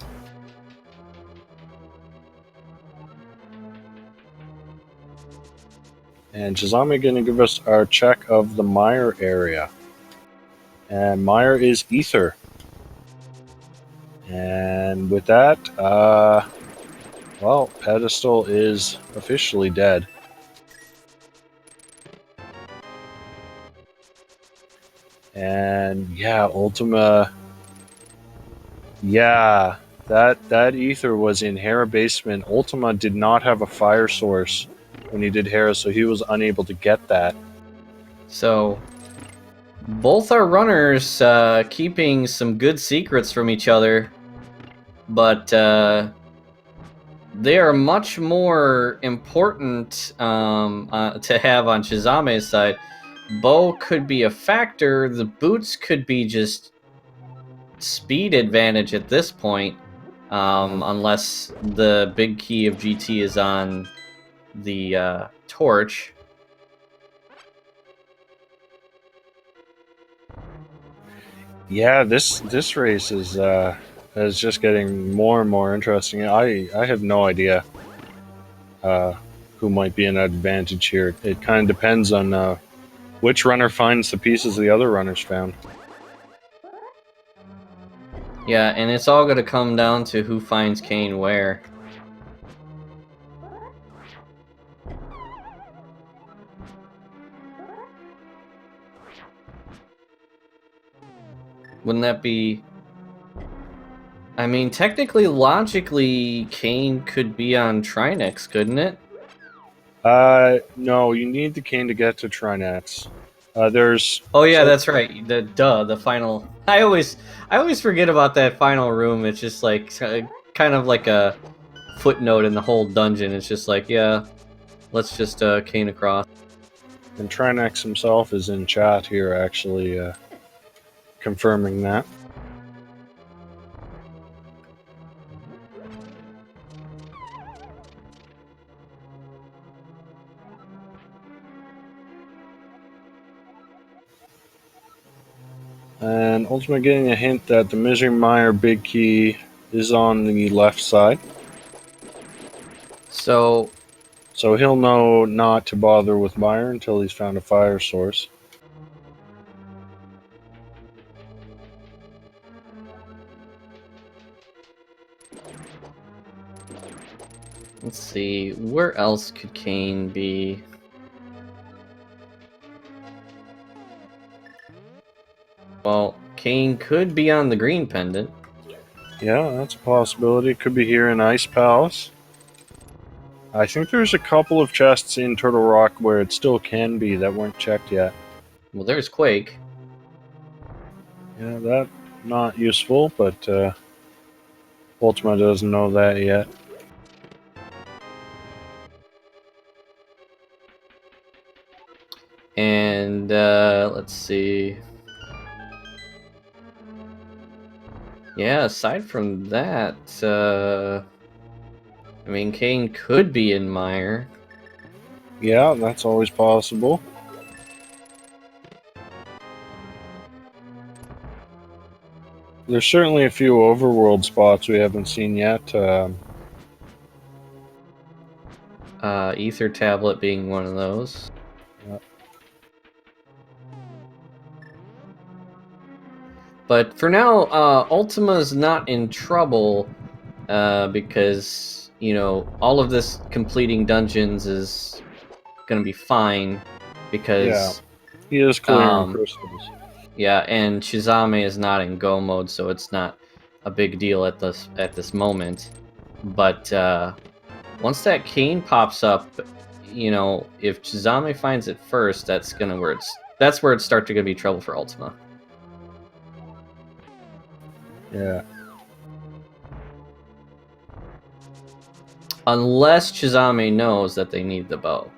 And Chisame going to give us our check of the Mire area. And Mire is Ether. And with that, well, Pedestal is officially dead. And yeah, Ultyma. Yeah, that Ether was in Hera basement. Ultyma did not have a fire source when he did Hera, so he was unable to get that. So, both are runners keeping some good secrets from each other, but they are much more important to have on Chisame's side. Bow could be a factor. The boots could be just speed advantage at this point, unless the big key of GT is on the torch. Yeah, this race is just getting more and more interesting. I have no idea who might be an advantage here. It kind of depends on which runner finds the pieces the other runners found. Yeah, and it's all going to come down to who finds Kane where. Wouldn't that be... I mean, technically, logically, Kane could be on Trinex, couldn't it? No, you need the cane to get to Trinex. There's... Oh yeah, that's right. The final... I always forget about that final room. It's just like kind of like a footnote in the whole dungeon. It's just like, yeah, let's just cane across. And Trinex himself is in chat here, actually confirming that. And Ultima getting a hint that the Misery Mire big key is on the left side. So he'll know not to bother with Mire until he's found a fire source. let's see, where else could Kane be? Well, Kane could be on the green pendant. Yeah, that's a possibility. Could be here in Ice Palace. I think there's a couple of chests in Turtle Rock where it still can be that weren't checked yet. Well, there's Quake. Yeah, that not useful, but Ultima doesn't know that yet. And let's see. Yeah, aside from that, I mean, Kane could be in Mire. Yeah, that's always possible. There's certainly a few overworld spots we haven't seen yet. Ether Tablet being one of those. But for now, Ultima's not in trouble because, you know, all of this completing dungeons is going to be fine because... He is clearing crystals. Yeah, and Chisame is not in go mode, so it's not a big deal at this moment. But once that cane pops up, you know, if Chisame finds it first, that's where it's starts to be trouble for Ultima. Yeah. Unless Chisame knows that they need the bow.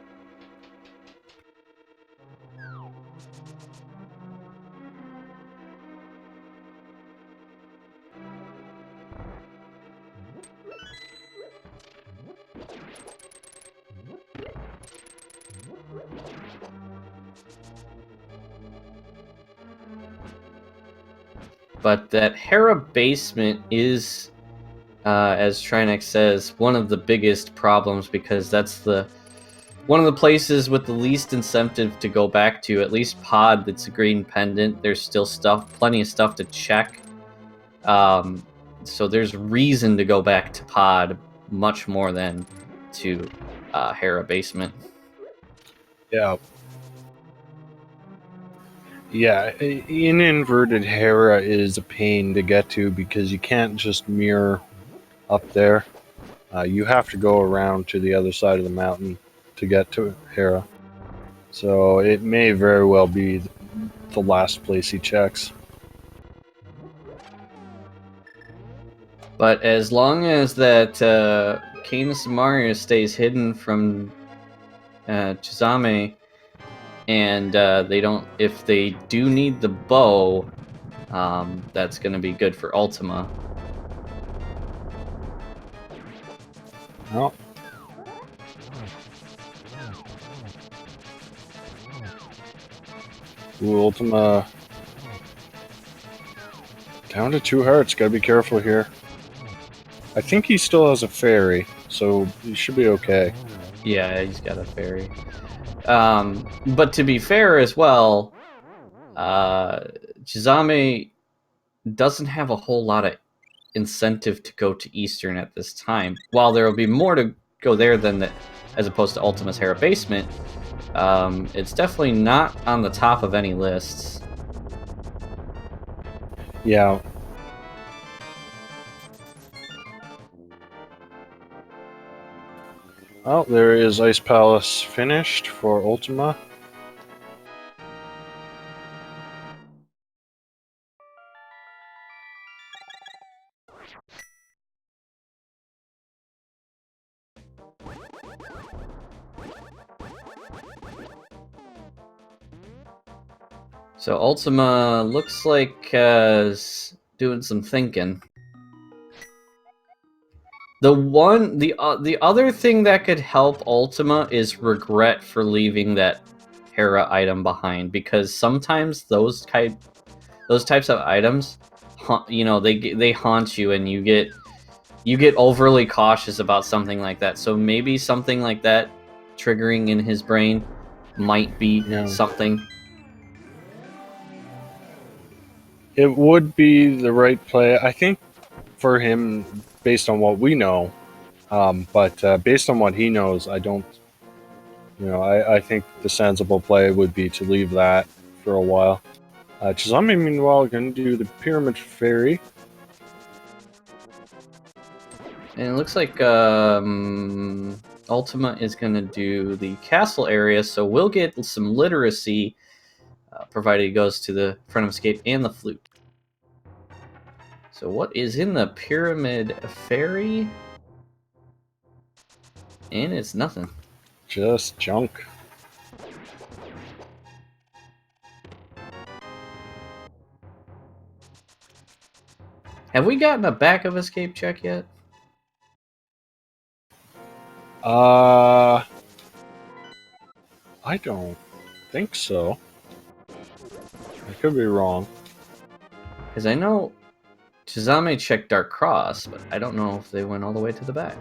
But that Hera basement is, as Trinex says, one of the biggest problems because that's one of the places with the least incentive to go back to. At least Pod, that's a green pendant. There's still plenty of stuff to check. So there's reason to go back to Pod much more than to Hera basement. Yeah. Yeah, in inverted Hera is a pain to get to because you can't just mirror up there. You have to go around to the other side of the mountain to get to Hera. So it may very well be the last place he checks. But as long as that Canis Marius stays hidden from Chisame, and they don't, if they do need the bow, that's going to be good for Ultima. Oh. Ooh, Ultima down to 2 hearts. Gotta be careful here. I think he still has a fairy, so he should be okay. Yeah, he's got a fairy. But to be fair as well, Chisame doesn't have a whole lot of incentive to go to Eastern at this time. While there will be more to go there than as opposed to Ultima's Hera basement, it's definitely not on the top of any lists. Yeah. Well, there is Ice Palace finished for Ultima. So Ultima looks like doing some thinking. The other thing that could help Ultima is regret for leaving that Hera item behind, because sometimes those types of items, you know, they haunt you, and you get overly cautious about something like that. So maybe something like that triggering in his brain might be something. It would be the right play, I think, for him, based on what we know. But based on what he knows, I don't. I think the sensible play would be to leave that for a while. Chisame, meanwhile, going to do the Pyramid Fairy. And it looks like Ultima is going to do the castle area, so we'll get some literacy, provided he goes to the front of escape and the flute. So what is in the Pyramid Fairy? And it's nothing. Just junk. Have we gotten a back of escape check yet? I don't think so. I could be wrong. Because I know Chisame checked Dark Cross, but I don't know if they went all the way to the back.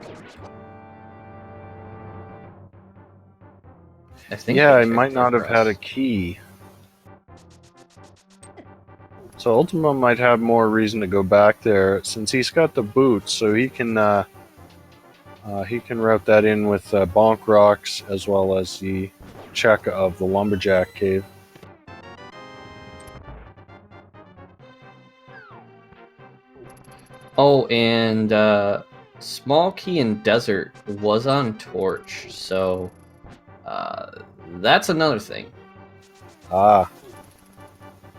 I think I might not have had a key. So Ultima might have more reason to go back there since he's got the boots, so he can route that in with Bonk Rocks as well as the check of the Lumberjack Cave. Oh, and Small Key in Desert was on Torch, so that's another thing. Ah.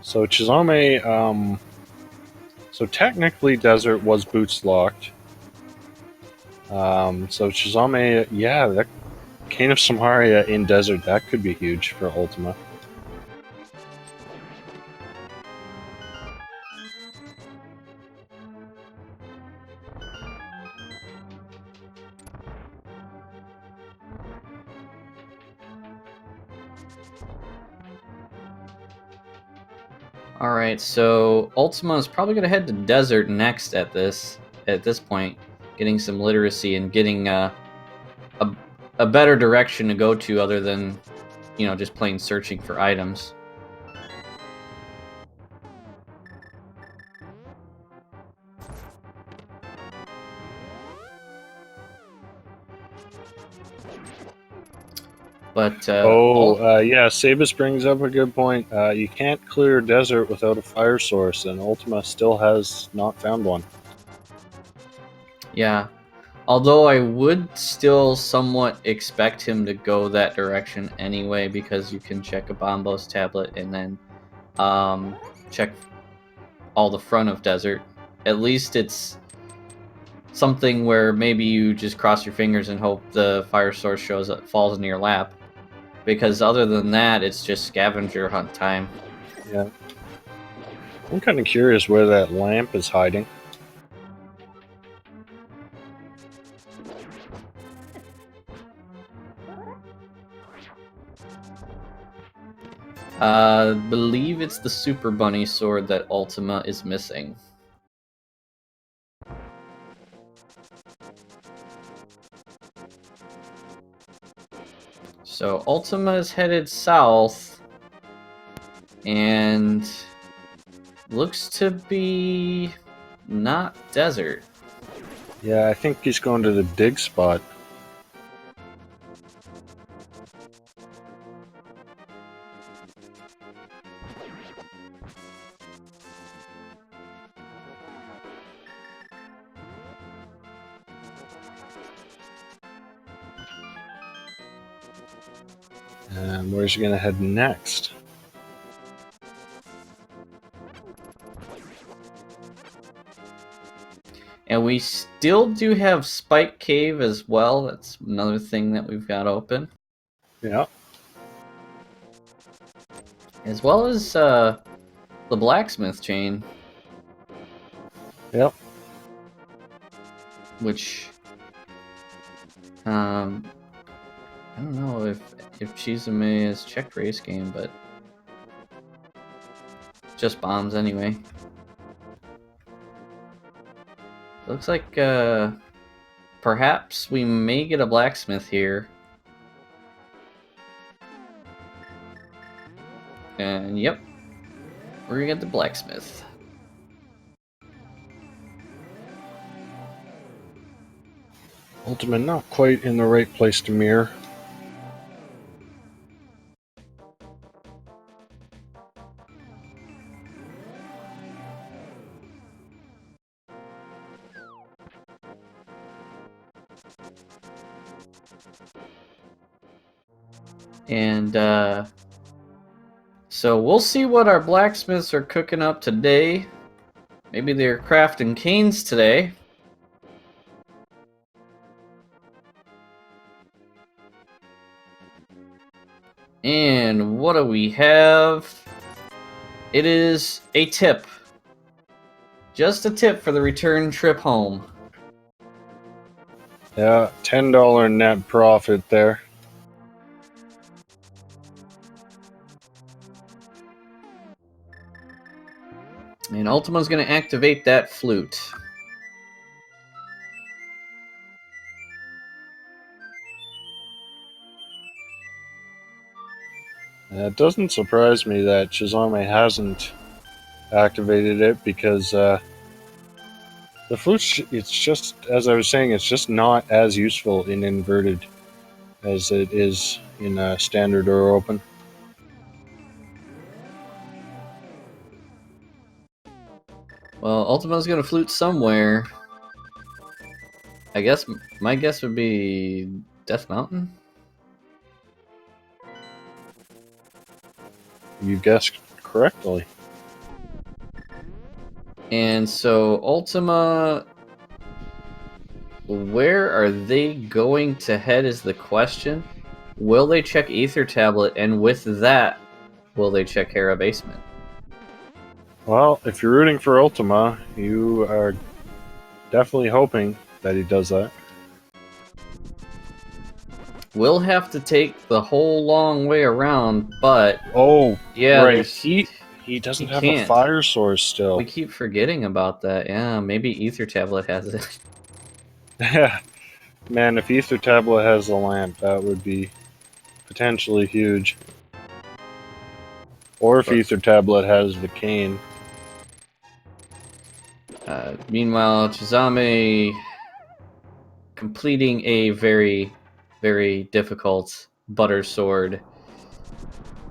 So Chisame, so technically Desert was boots locked. So Chisame, yeah, that Cane of Samaria in Desert, that could be huge for Ultima. Alright, so Ultima is probably going to head to Desert next at this point, getting some literacy and getting a better direction to go to other than, you know, just plain searching for items. But yeah, Sabus brings up a good point. You can't clear Desert without a fire source, and Ultima still has not found one. yeah, although I would still somewhat expect him to go that direction anyway, because you can check a Bombos tablet and then check all the front of Desert. At least it's something where maybe you just cross your fingers and hope the fire source shows up, falls into your lap. Because other than that, it's just scavenger hunt time. Yeah. I'm kind of curious where that lamp is hiding. Believe it's the Super Bunny sword that Ultima is missing. So Ultima is headed south, and looks to be not Desert. Yeah, I think he's going to the dig spot. And where's he going to head next? And we still do have Spike Cave as well. That's another thing that we've got open. Yeah. As well as the blacksmith chain. Yep. Which I don't know if Chisame is checked race game, but just bombs anyway. Looks like perhaps we may get a blacksmith here. And yep, we're gonna get the blacksmith. Ultima not quite in the right place to mirror. And so we'll see what our blacksmiths are cooking up today. Maybe they're crafting canes today. And what do we have? It is a tip. Just a tip for the return trip home. Yeah, $10 net profit there. And Ultima's going to activate that flute. It doesn't surprise me that Chisame hasn't activated it because the flute, it's just, as I was saying, it's just not as useful in inverted as it is in standard or open. Well, Ultima's gonna flute somewhere. I guess my guess would be Death Mountain. You guessed correctly. And so Ultima, where are they going to head is the question. Will they check Ether Tablet, and with that, will they check Hera Basement? Well, if you're rooting for Ultima, you are definitely hoping that he does that. We'll have to take the whole long way around, but oh, yeah, right. He doesn't have a fire source still. We keep forgetting about that. Yeah, maybe Ether Tablet has it. Yeah, man, if Ether Tablet has the lamp, that would be potentially huge. Or if Ether Tablet has the cane. Meanwhile, Chisame completing a very, very difficult butter sword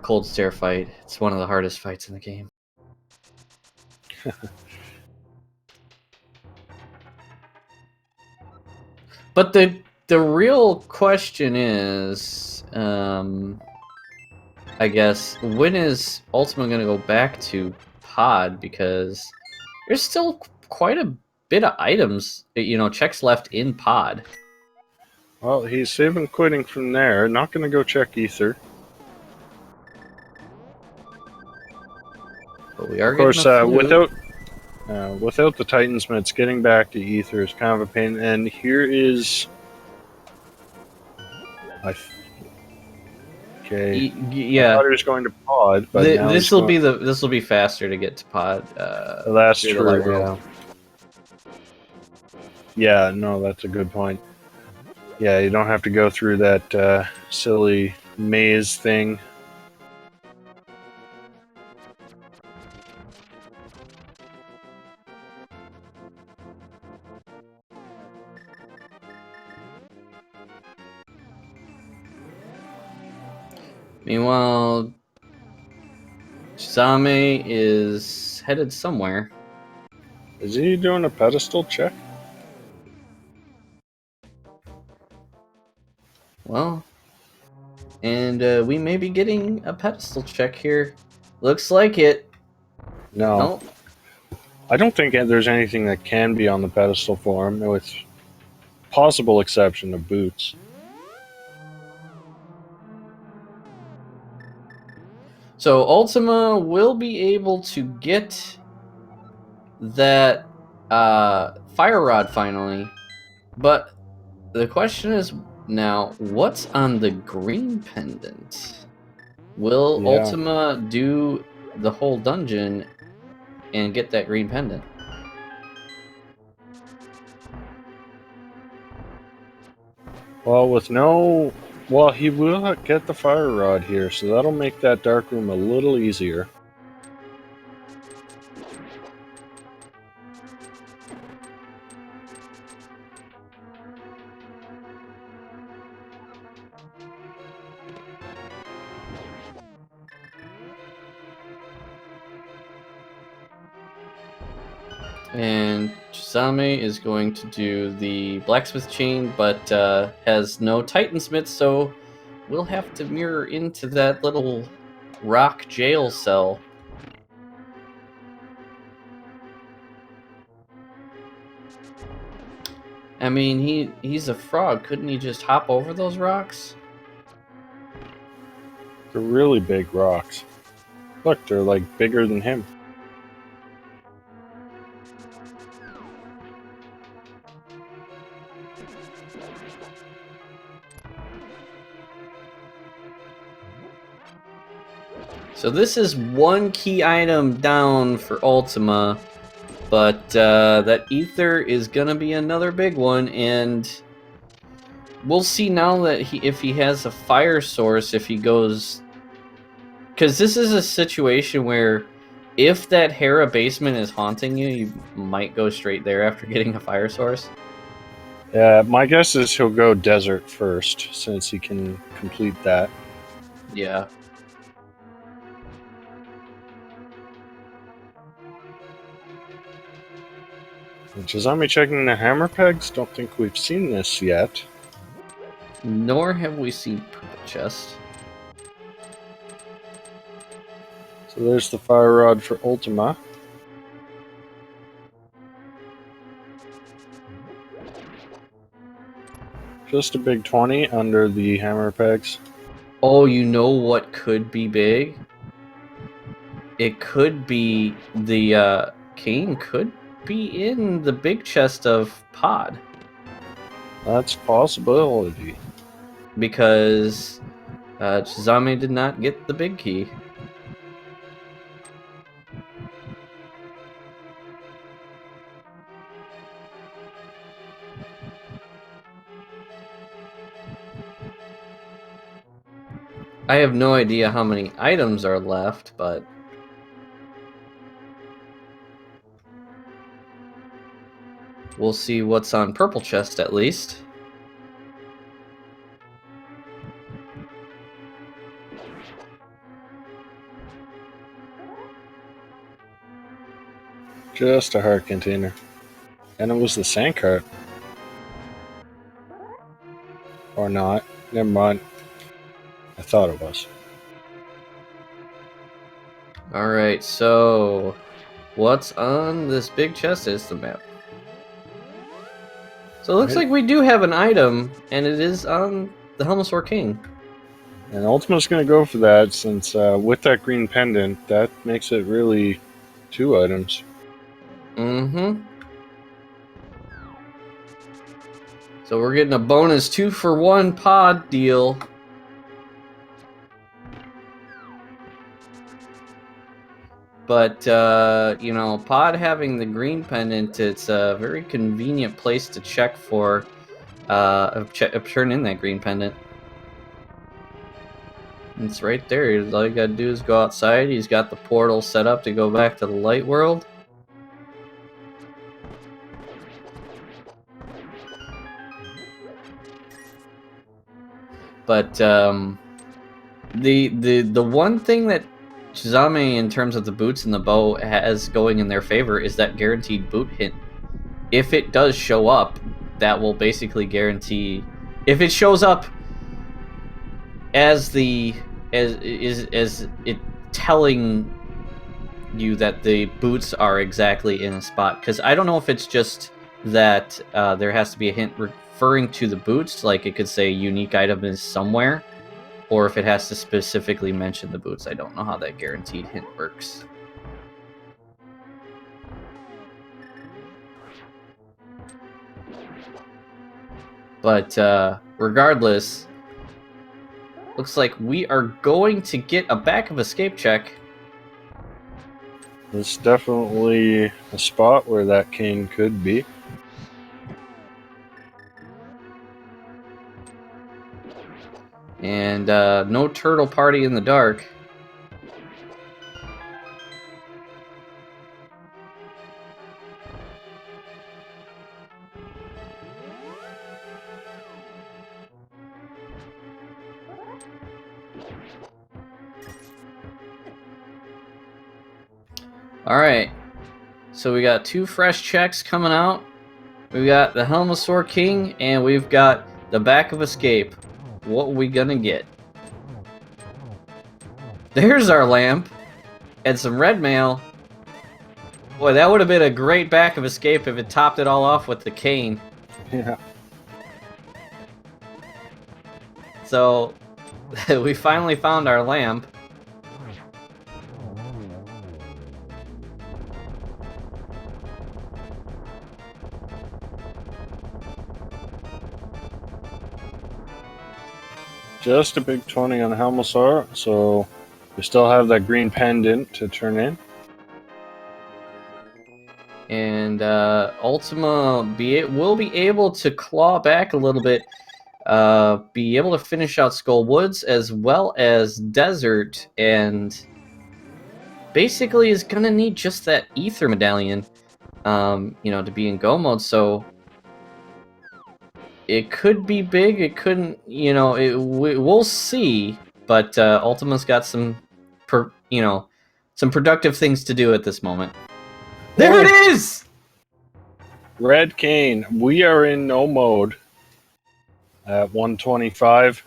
cold stare fight. It's one of the hardest fights in the game. But the real question is, I guess, when is Ultima going to go back to Pod? Because there's still quite a bit of items, checks left in Pod. Well, he's saving quitting from there. Not going to go check Ether. But we are, of course, without the Titansmiths, getting back to Ether is kind of a pain. And here is, okay, yeah. I thought he was going to Pod, but this will be faster to get to Pod. That's true. Yeah. Yeah, no, that's a good point. Yeah, you don't have to go through that silly maze thing. Meanwhile, Chisame is headed somewhere. Is he doing a pedestal check? Well, and we may be getting a pedestal check here. Looks like it. No. Nope. I don't think there's anything that can be on the pedestal for him, with possible exception of boots. So Ultima will be able to get that fire rod finally, but the question is now, what's on the green pendant? Will Ultima do the whole dungeon and get that green pendant? Well, he will get the fire rod here, so that'll make that dark room a little easier. And Chisame is going to do the blacksmith chain, but has no Titansmith, so we'll have to mirror into that little rock jail cell. I mean, he's a frog. Couldn't he just hop over those rocks? They're really big rocks. Look, they're like bigger than him. So this is one key item down for Ultima, but that Ether is gonna be another big one, and we'll see now that if he has a fire source, if he goes, because this is a situation where If that Hera basement is haunting you, you might go straight there after getting a fire source. Yeah, my guess is he'll go desert first, since he can complete that. Yeah. Chisame checking the hammer pegs? Don't think we've seen this yet. Nor have we seen purple chest. So there's the fire rod for Ultyma. Just a big 20 under the hammer pegs. Oh, you know what could be big? It could be the cane could be in the big chest of pod. That's a possibility. Because Chisame did not get the big key. I have no idea how many items are left, but we'll see what's on purple chest at least. Just a heart container. And it was the sand cart. Or not. Never mind. I thought it was. Alright, so what's on this big chest is the map. So it looks like we do have an item, and it is on the Helmosaur King. And Ultima's going to go for that, since with that green pendant, that makes it really 2 items. Mm-hmm. So we're getting a bonus 2-for-1 pod deal. But, you know, pod having the green pendant, it's a very convenient place to check for, turn in that green pendant. It's right there. All you gotta do is go outside. He's got the portal set up to go back to the light world. But, the one thing that Chisame, in terms of the boots and the bow, has going in their favor is that guaranteed boot hint. If it does show up, that will basically guarantee. If it shows up as it telling you that the boots are exactly in a spot, because I don't know if it's just that there has to be a hint referring to the boots, like it could say unique item is somewhere, or if it has to specifically mention the boots. I don't know how that guaranteed hint works. But regardless, looks like we are going to get a back of escape check. It's definitely a spot where that cane could be. And no turtle party in the dark. Alright, so we got 2 fresh checks coming out. We got the Helmosaur King, and we've got the back of escape. What are we gonna get? There's our lamp, and some red mail. Boy, that would have been a great back of escape if it topped it all off with the cane. Yeah. So, we finally found our lamp. Just a big 20 on Helmosaur, so we still have that green pendant to turn in. And Ultyma will be able to claw back a little bit, be able to finish out Skull Woods as well as Desert, and basically is gonna need just that ether medallion, to be in go mode. So it could be big. It couldn't. We'll see. But Ultima's got some, some productive things to do at this moment. There it is! Red Cane. We are in no mode at 125.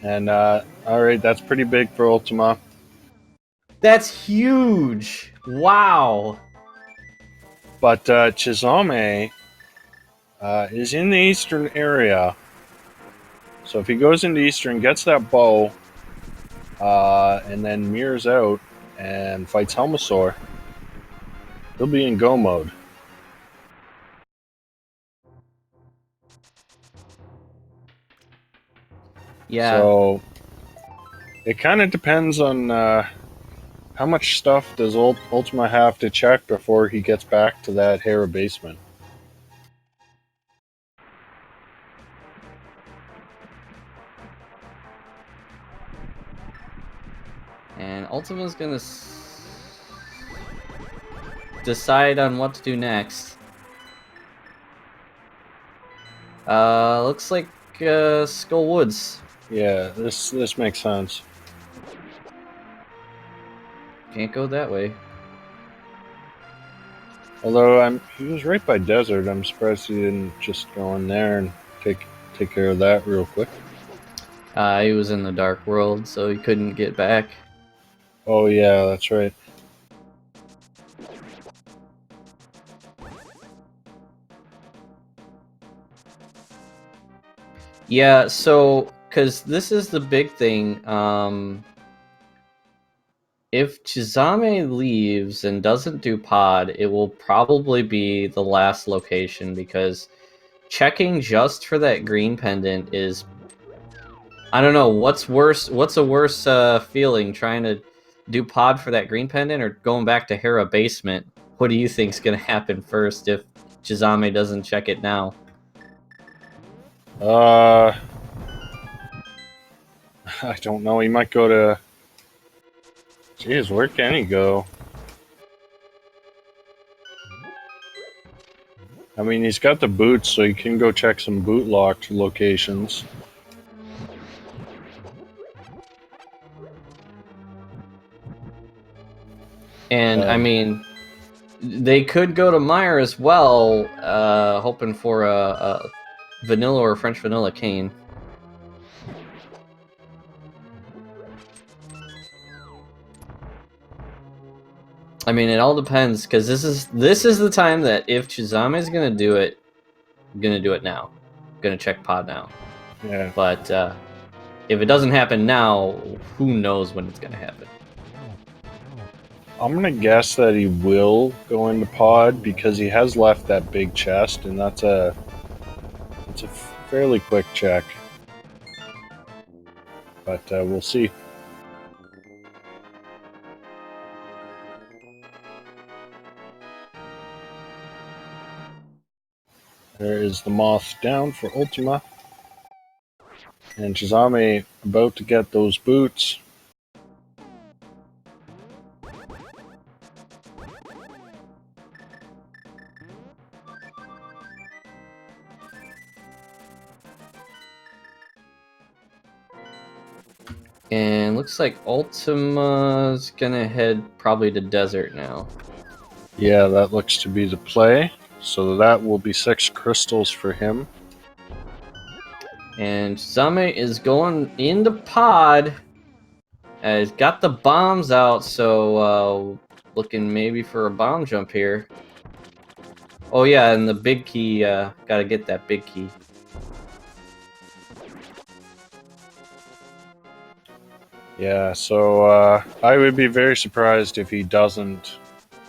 And, alright, that's pretty big for Ultima. That's huge! Wow! But Chisame is in the eastern area. So if he goes into eastern, gets that bow, and then mirrors out and fights Helmasaur, he'll be in go mode. Yeah. So it kind of depends on how much stuff does Ultima have to check before he gets back to that Hera basement. And Ultima's gonna decide on what to do next. Looks like Skull Woods. Yeah, this makes sense. Can't go that way. Although he was right by desert. I'm surprised he didn't just go in there and take care of that real quick. He was in the Dark World, so he couldn't get back. Oh yeah, that's right. Yeah, so, because this is the big thing, if Chisame leaves and doesn't do pod, it will probably be the last location, because checking just for that green pendant is... I don't know, what's worse? What's a worse feeling, trying to do pod for that green pendant or going back to Hera basement? What do you think's gonna happen first if Chisame doesn't check it now? I don't know. He might go to... Jeez, where can he go? I mean, he's got the boots, so he can go check some boot locked locations. And I mean, they could go to Mire as well, hoping for a vanilla or French vanilla cane. I mean, it all depends, because this is the time that if Chisame is gonna do it, I'm gonna do it now. I'm gonna check pod now. Yeah. But if it doesn't happen now, who knows when it's gonna happen? I'm gonna guess that he will go into pod because he has left that big chest, and it's a fairly quick check. But we'll see. There is the moth down for Ultima. And Chisame about to get those boots. And looks like Ultima's gonna head probably to desert now. Yeah, that looks to be the play. So that will be 6 crystals for him. And Chisame is going into pod. He's got the bombs out, so looking maybe for a bomb jump here. Oh yeah, and the big key, gotta get that big key. Yeah, so I would be very surprised if he doesn't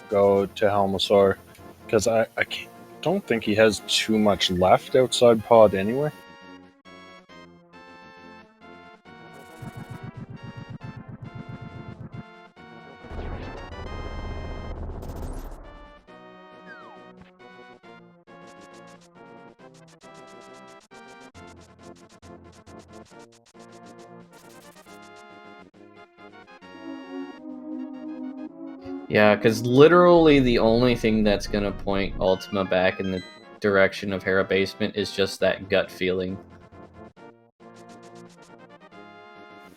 go to Helmasaur, because I don't think he has too much left outside pod anyway. Yeah, because literally the only thing that's gonna point Ultima back in the direction of Hera Basement is just that gut feeling.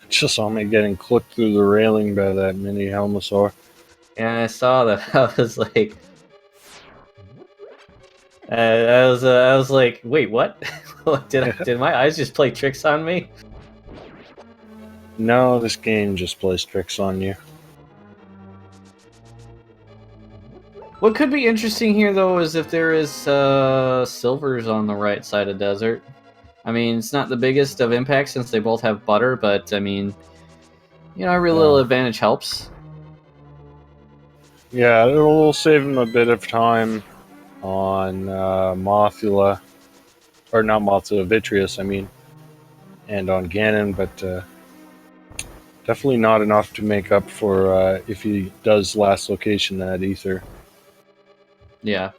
Chisame getting clipped through the railing by that mini Helmosaur. And I saw that. I was like, I was like, wait, what? Did my eyes just play tricks on me? No, this game just plays tricks on you. What could be interesting here, though, is if there is silvers on the right side of desert. I mean, it's not the biggest of impacts since they both have butter, but I mean, you know, every little advantage helps. Yeah, it'll save him a bit of time on Mothula, or not Mothula, Vitreous, I mean, and on Gannon, but definitely not enough to make up for if he does last location that Ether. Yeah,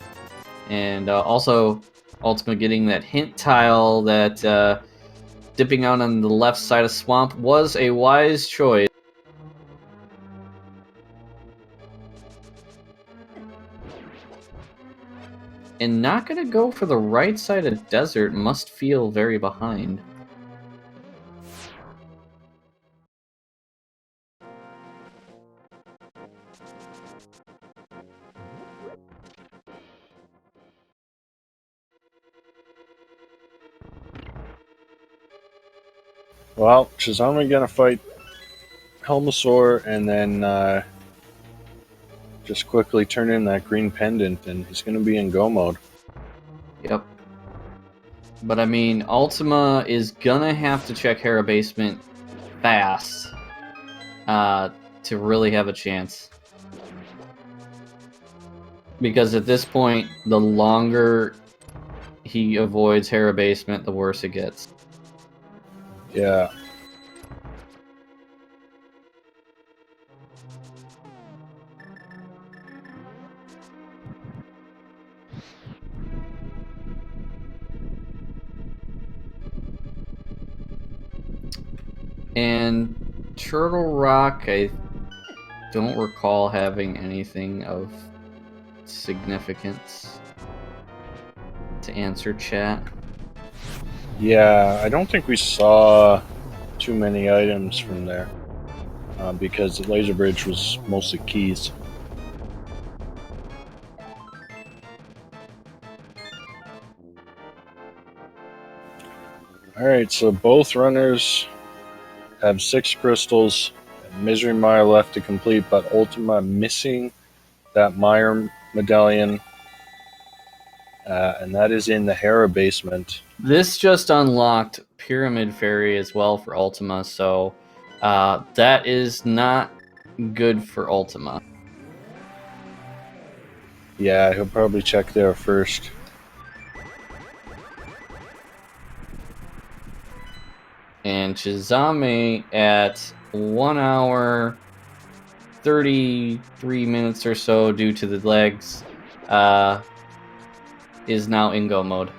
and also Ultima getting that hint tile that dipping out on the left side of Swamp was a wise choice. And not gonna go for the right side of desert must feel very behind. Well, Chisame gonna fight Helmosaur and then just quickly turn in that green pendant, and he's gonna be in go mode. Yep. But I mean, Ultima is gonna have to check Hera Basement fast to really have a chance. Because at this point, the longer he avoids Hera Basement, the worse it gets. Yeah. And Turtle Rock, I don't recall having anything of significance to answer chat. Yeah, I don't think we saw too many items from there because the laser bridge was mostly keys. Alright, so both runners have 6 crystals, and Misery Mire left to complete, but Ultima missing that Mire medallion, and that is in the Hera basement. This just unlocked Pyramid Fairy as well for Ultima, so that is not good for Ultima. Yeah, he'll probably check there first. And Chisame at 1 hour 33 minutes or so due to the legs is now in go mode.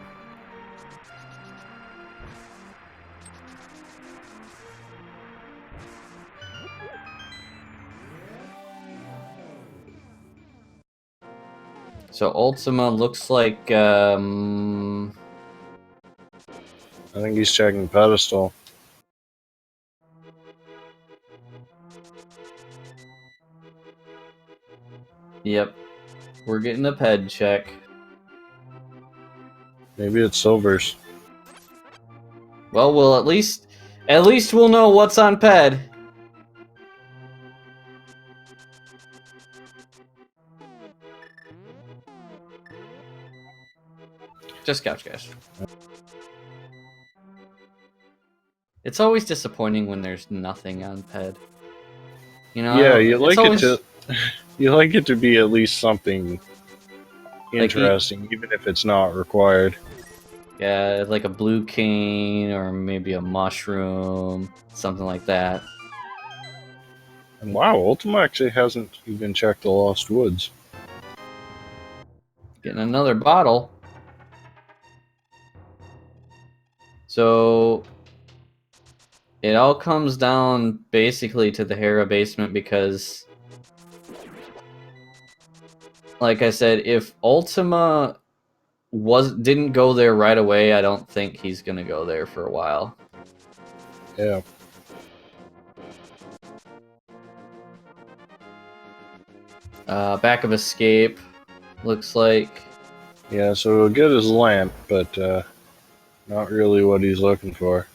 So Ultima looks like I think he's checking pedestal. yep. We're getting a ped check. Maybe it's silvers. Well, we'll at least we'll know what's on ped. Just couch cash. It's always disappointing when there's nothing on ped. You know, Yeah, you it's like always, it to you like it to be at least something like interesting, even if it's not required. yeah, like a blue cane or maybe a mushroom, something like that. And wow, Ultima actually hasn't even checked the Lost Woods. Getting another bottle. So it all comes down basically to the Hera basement because like I said, if Ultima didn't go there right away, I don't think he's gonna go there for a while. Yeah. Back of escape, looks like. Yeah, so he'll get his lamp, but not really what he's looking for.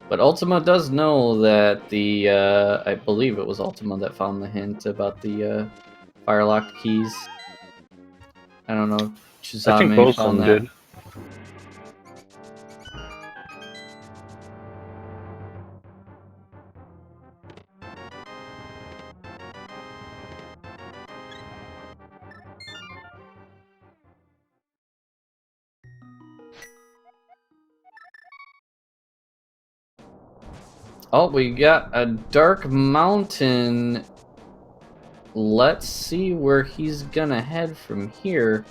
But Ultima does know that the, I believe it was Ultima that found the hint about the fire-locked keys. I don't know if I think Chisame both of found them that. did. Oh, we got a dark mountain. Let's see where he's gonna head from here.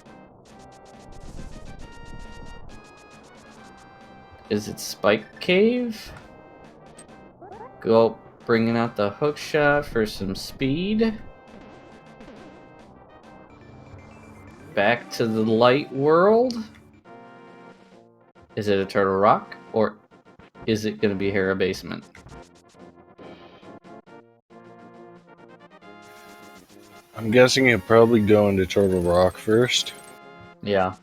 Is it Spike Cave? Go, bringing out the hook shot for some speed. Back to the light world. Is it a Turtle Rock, or is it going to be Hera Basement? I'm guessing he'll probably go into Turtle Rock first. Yeah.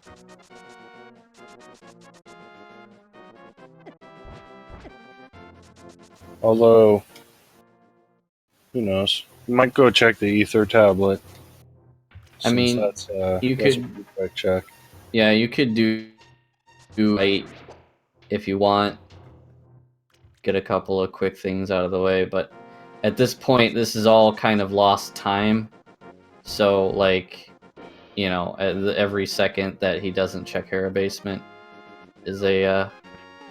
Although, who knows? You might go check the ether tablet. I mean, that's you that's a could, pretty quick check. yeah, you could do light if you want. Get a couple of quick things out of the way, but at this point, this is all kind of lost time. So, like, you know, every second that he doesn't check Hera Basement is a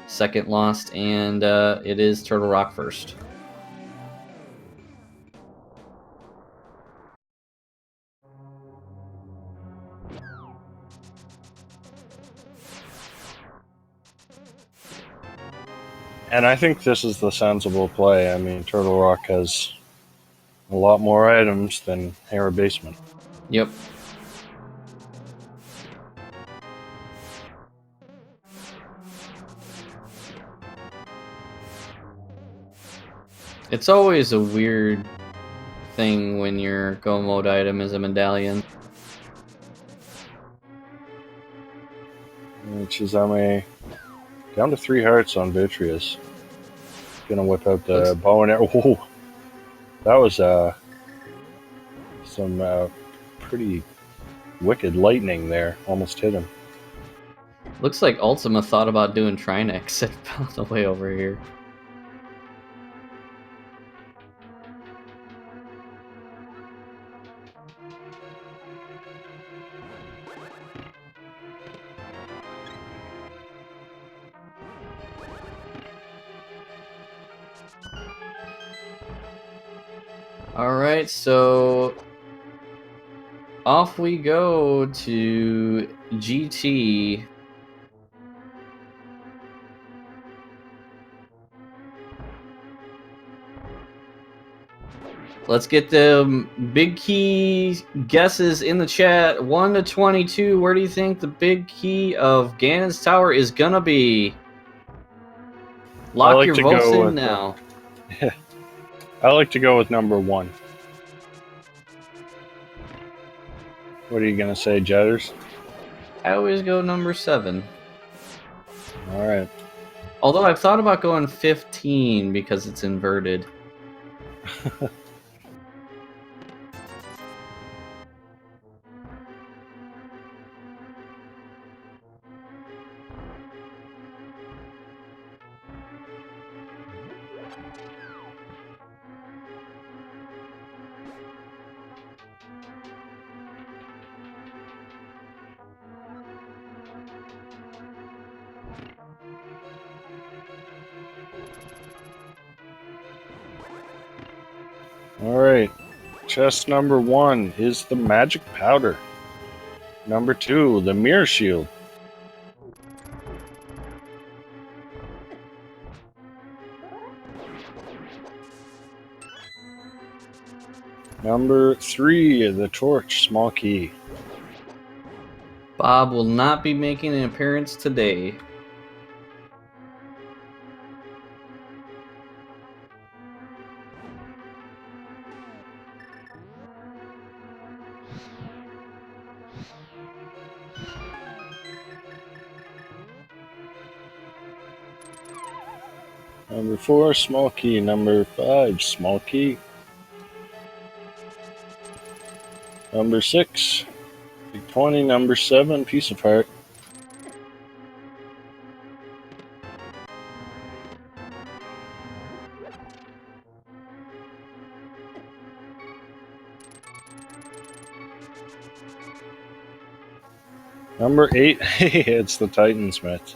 second lost, and it is Turtle Rock first. And I think this is the sensible play. I mean, Turtle Rock has a lot more items than Hera Basement. Yep. It's always a weird thing when your go mode item is a medallion. And Chisame down to 3 hearts on Vitreous. Gonna whip out the bow and arrow. Whoa. That was some pretty wicked lightning there. Almost hit him. Looks like Ultima thought about doing Trinex and found a way over here. Alright, so off we go to GT. Let's get the big key guesses in the chat. 1 to 22. Where do you think the big key of Gannon's Tower is gonna be? Lock your votes in now. I like to go with number 1. What are you gonna say, Jetters? I always go number 7. All right. Although I've thought about going 15 because it's inverted. All right. Chest number 1 is the magic powder. Number 2, the Mire shield. Number 3, the torch, small key. Bob will not be making an appearance today. Number 4, small key. Number 5, small key. Number 6, big 20. Number 7, piece of heart. Number 8, it's the Titansmith.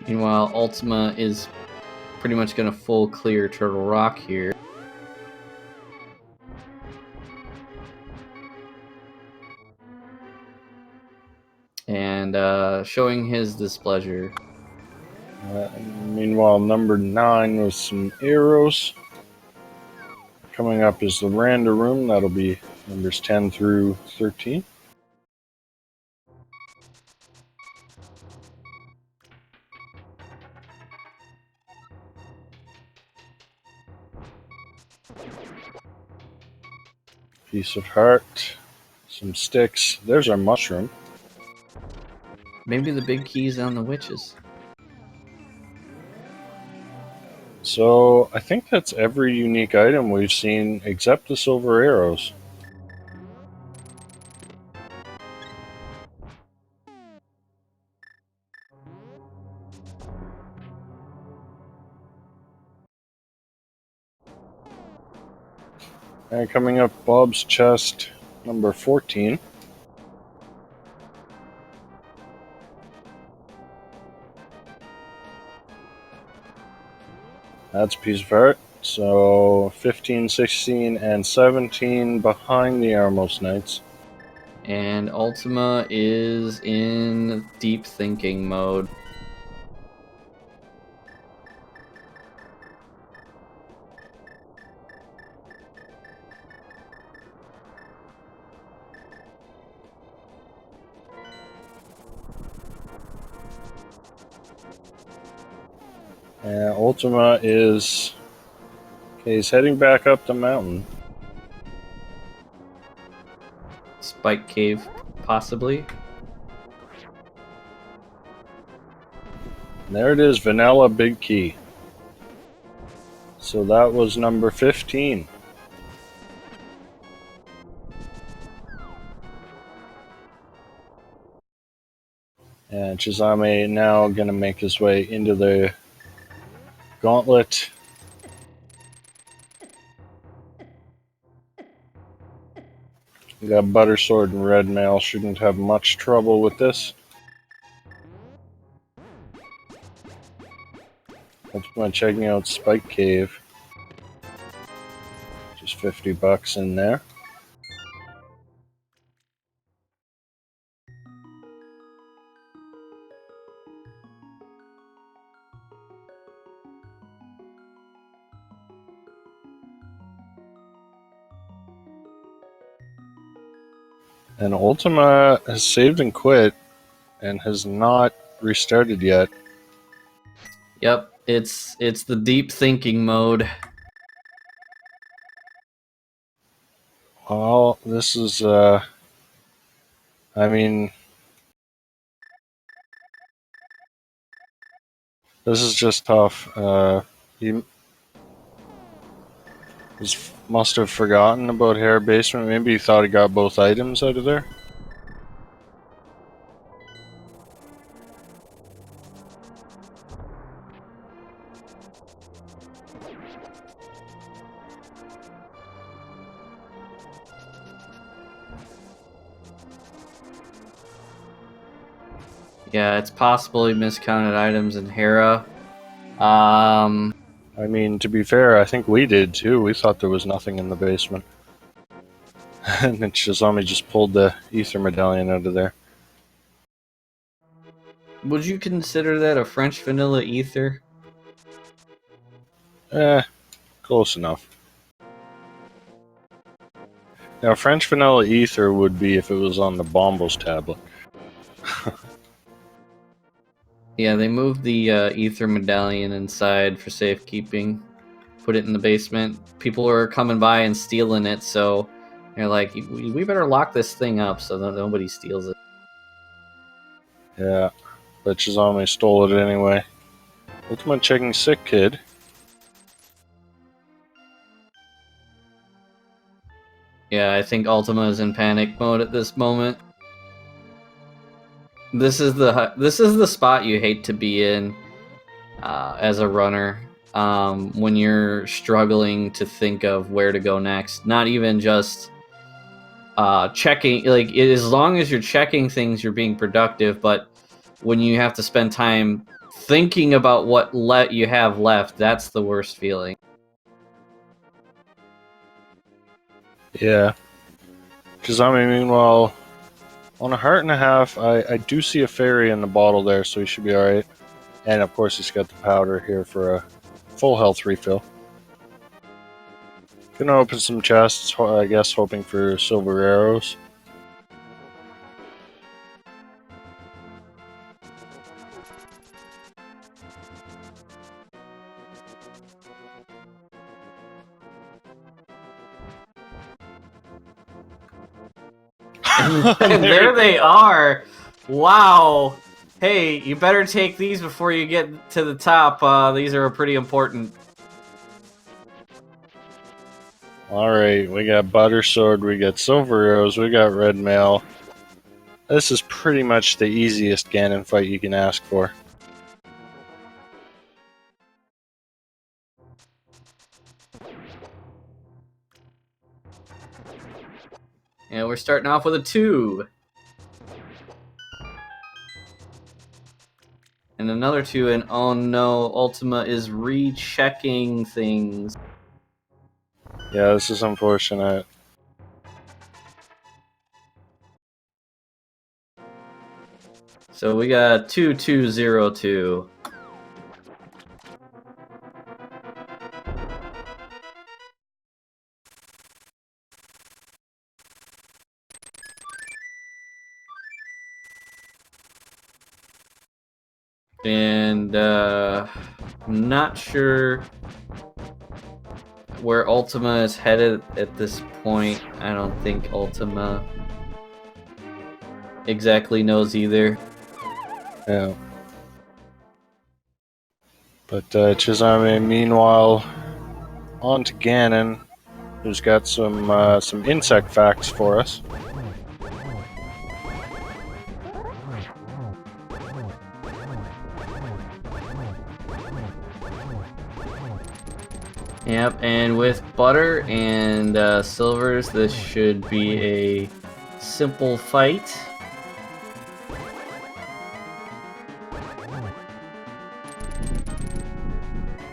Meanwhile, Ultyma is pretty much going to full clear Turtle Rock here. And showing his displeasure. Meanwhile, number 9 with some arrows. Coming up is the random room. That'll be numbers 10 through 13. Piece of heart, some sticks. There's our mushroom. Maybe the big key's on the witches. So I think that's every unique item we've seen except the silver arrows. And coming up, Bob's chest, number 14. That's a piece of heart. So 15, 16, and 17 behind the Armos Knights. And Ultyma is in deep thinking mode. And Ultyma is... okay, he's heading back up the mountain. Spike Cave, possibly. And there it is, Vanilla Big Key. So that was number 15. And Chisame now going to make his way into the gauntlet. We got Buttersword and Red Mail. Shouldn't have much trouble with this. That's my checking out Spike Cave. Just $50 in there. And Ultyma has saved and quit and has not restarted yet. Yep, it's the deep thinking mode. Well, this is, I mean, this is just tough. He must have forgotten about Hair Basement. Maybe he thought he got both items out of there. Yeah, it's possible he miscounted items in Hera. I mean, to be fair, I think we did too. We thought there was nothing in the basement. And then Chisame just pulled the ether medallion out of there. Would you consider that a French vanilla ether? Close enough. Now, French vanilla ether would be if it was on the Bombos tablet. Yeah, they moved the ether medallion inside for safekeeping. Put it in the basement. People are coming by and stealing it, so they're like, we better lock this thing up so that nobody steals it. Yeah, but Chisame stole it anyway. Ultyma checking sick kid. Yeah, I think Ultima is in panic mode at this moment. This is the spot you hate to be in as a runner when you're struggling to think of where to go next. Not even just checking, like as long as you're checking things, you're being productive. But when you have to spend time thinking about what you have left, that's the worst feeling. Yeah. Chisame, meanwhile, on a heart and a half, I do see a fairy in the bottle there, so he should be alright. And of course, he's got the powder here for a full health refill. Gonna open some chests, I guess, hoping for silver arrows. And there they are. Wow. Hey, you better take these before you get to the top. These are pretty important. Alright, we got butter sword, we got silver arrows, we got red mail. This is pretty much the easiest Gannon fight you can ask for. And we're starting off with a 2. And another 2, and oh no, Ultima is rechecking things. Yeah, this is unfortunate. So we got 2202. And I'm not sure where Ultima is headed at this point. I don't think Ultima exactly knows either. Yeah. But Chisame, meanwhile, on to Gannon, who's got some insect facts for us. Yep, and with butter and silvers, this should be a simple fight.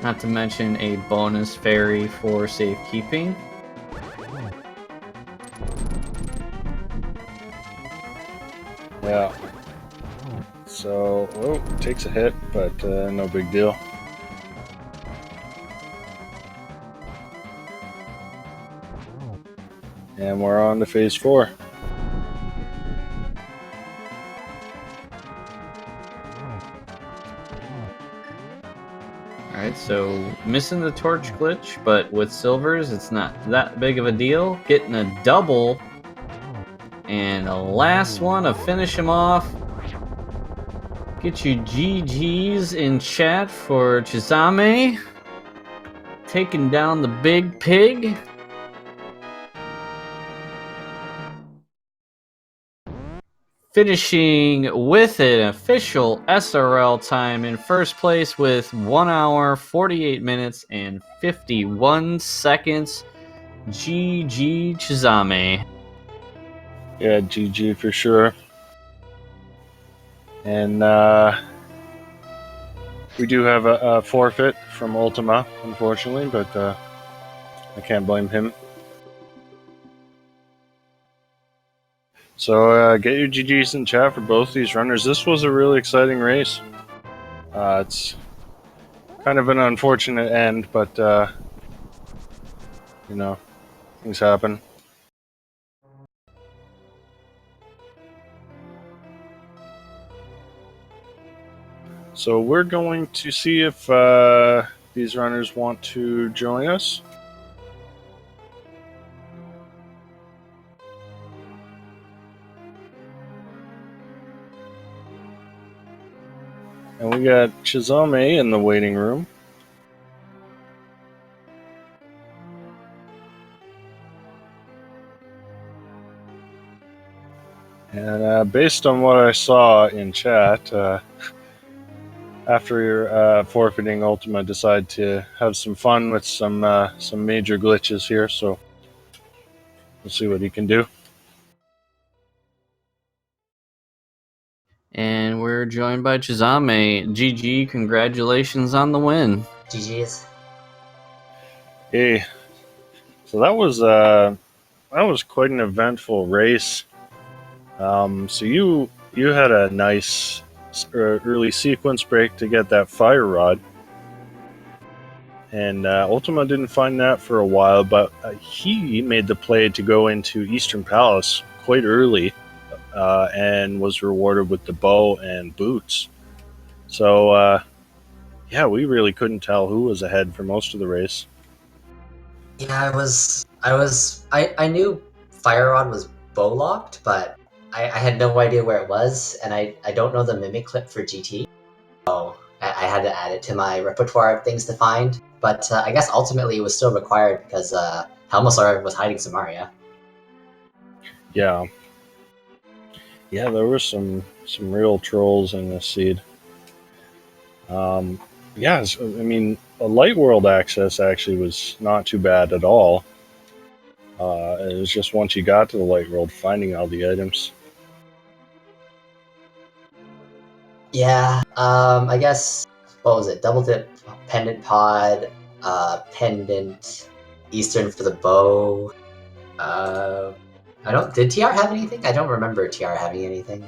Not to mention a bonus fairy for safekeeping. Yeah. So, takes a hit, but no big deal. And we're on to phase 4. Alright, so missing the torch glitch, but with silvers, it's not that big of a deal. Getting a double, and a last one to finish him off. Get you GG's in chat for Chisame. Taking down the big pig. Finishing with an official SRL time in first place with 1 hour, 48 minutes, and 51 seconds. GG Chisame. Yeah, GG for sure. And we do have a forfeit from Ultyma, unfortunately, but I can't blame him. So get your GGs in chat for both these runners. This was a really exciting race. It's kind of an unfortunate end, but you know, things happen. So we're going to see if these runners want to join us. And we got Chisame in the waiting room. And based on what I saw in chat, after your forfeiting, Ultyma decided to have some fun with some major glitches here. So we'll see what he can do. And we're joined by Chisame. GG, congratulations on the win. GG's. Hey, so that was quite an eventful race. So you had a nice early sequence break to get that fire rod, and Ultyma didn't find that for a while, but he made the play to go into Eastern Palace quite early, and was rewarded with the bow and boots. So yeah, we really couldn't tell who was ahead for most of the race. Yeah, I knew Fire Rod was bow locked, but I had no idea where it was, and I don't know the mimic clip for GT, so I had to add it to my repertoire of things to find. But I guess ultimately it was still required because Helmasaur was hiding Samaria. Yeah, there were some real trolls in this seed. Yeah, I mean, a light world access actually was not too bad at all. It was just once you got to the light world, finding all the items. Yeah, I guess, what was it? Double dip, pendant pod, pendant, Eastern for the bow. Did TR have anything? I don't remember TR having anything.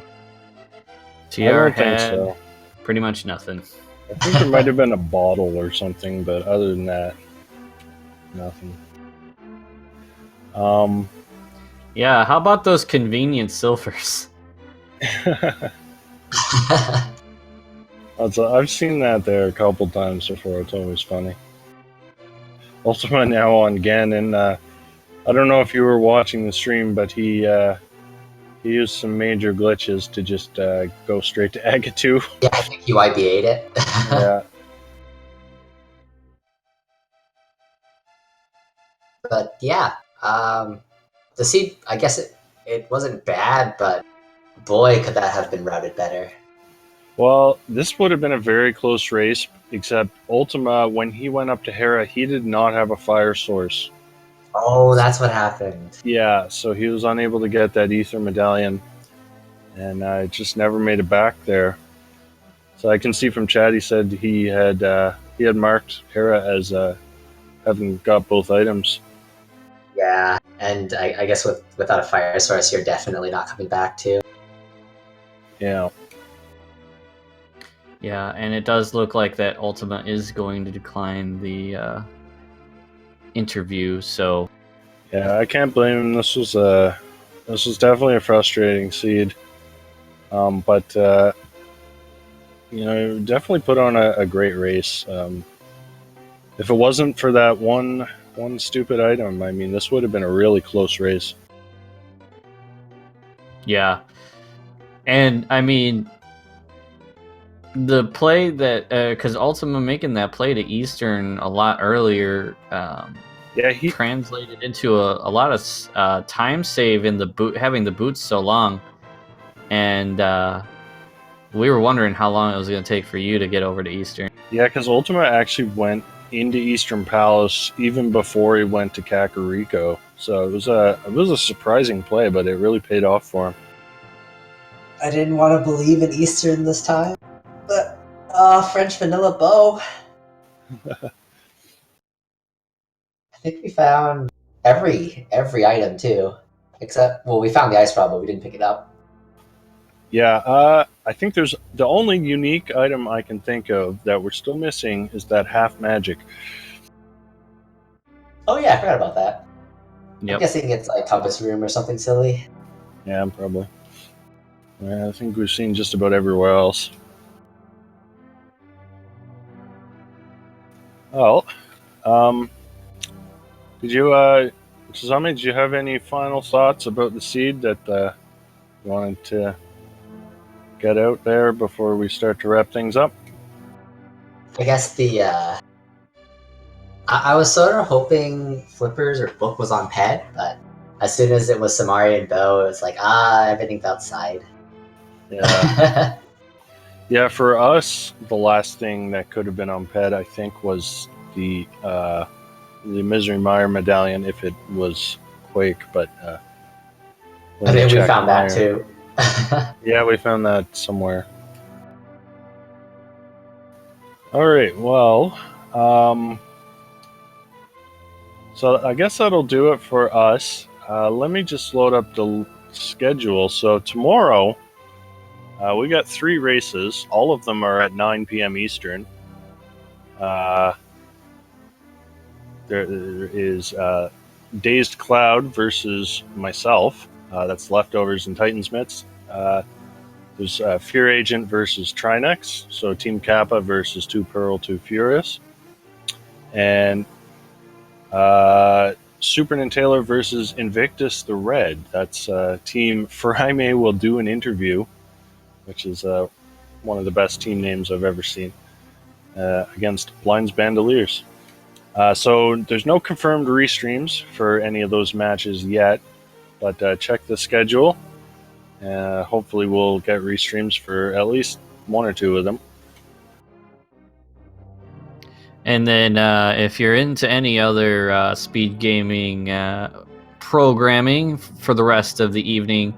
TR I don't think had so. pretty much nothing. I think there might have been a bottle or something, but other than that, nothing. Yeah, how about those convenient silvers? I've seen that there a couple times before. It's always funny. Ultima now on Gannon. I don't know if you were watching the stream, but he used some major glitches to just go straight to Agatu. Yeah, I think you IBA'd it. Yeah. But yeah, the seed, I guess it wasn't bad, but boy, could that have been routed better. Well, this would have been a very close race, except Ultima, when he went up to Hera, he did not have a fire source. Oh, that's what happened. Yeah, so he was unable to get that Ether Medallion, and just never made it back there. So I can see from chat he said he had marked Hera as having got both items. Yeah, and I guess without a fire source, you're definitely not coming back too. Yeah. Yeah, and it does look like that Ultima is going to decline the interview, so... Yeah, I can't blame him. This was definitely a frustrating seed. But definitely put on a great race. If it wasn't for that one stupid item, I mean, this would have been a really close race. Yeah. And, I mean, the play that... because Ultima making that play to Eastern a lot earlier... yeah, he translated into a lot of time save in the boot, having the boots so long. And we were wondering how long it was going to take for you to get over to Eastern. Yeah, because Ultima actually went into Eastern Palace even before he went to Kakariko. So it was a surprising play, but it really paid off for him. I didn't want to believe in Eastern this time, but French vanilla bow. I think we found every item too, except we found the ice rod, but we didn't pick it up. Yeah, I think there's the only unique item I can think of that we're still missing is that half magic. Oh yeah, I forgot about that. Yep. I'm guessing it's like compass room or something silly. Yeah, probably. Yeah, I think we've seen just about everywhere else. Well, did you, Chisame, did you have any final thoughts about the seed that you wanted to get out there before we start to wrap things up? I guess I was sort of hoping Flippers or Book was on pet, but as soon as it was Samari and Bo, it was like, everything's outside. Yeah. Yeah, for us, the last thing that could have been on pet, I think, was the Misery Mire medallion if it was Quake, but I think we found that too. Yeah, we found that somewhere. All right, well, so I guess that'll do it for us. Let me just load up the schedule. So tomorrow, we got 3 races. All of them are at 9 p.m. Eastern. There is Dazed Cloud versus myself. That's Leftovers and Titans Mitts. There's Fear Agent versus Trinex. So Team Kappa versus 2 Pearl, 2 Furious. And Super Nintailor versus Invictus the Red. That's Team Fraime will do an interview, which is one of the best team names I've ever seen, against Blinds Bandoliers. So there's no confirmed restreams for any of those matches yet, but check the schedule. Hopefully we'll get restreams for at least 1 or 2 of them. And then if you're into any other speed gaming programming for the rest of the evening,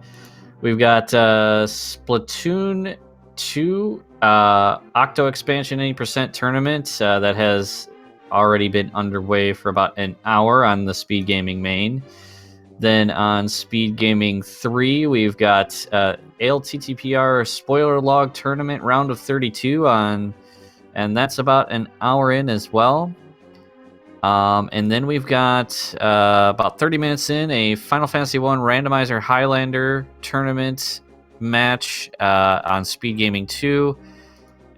we've got Splatoon 2 Octo Expansion 80% tournament that has already been underway for about an hour on the Speed Gaming main. Then on Speed Gaming 3, we've got ALTTPR Spoiler Log Tournament Round of 32 on, and that's about an hour in as well. And then we've got about 30 minutes in a Final Fantasy 1 Randomizer Highlander tournament match on Speed Gaming 2.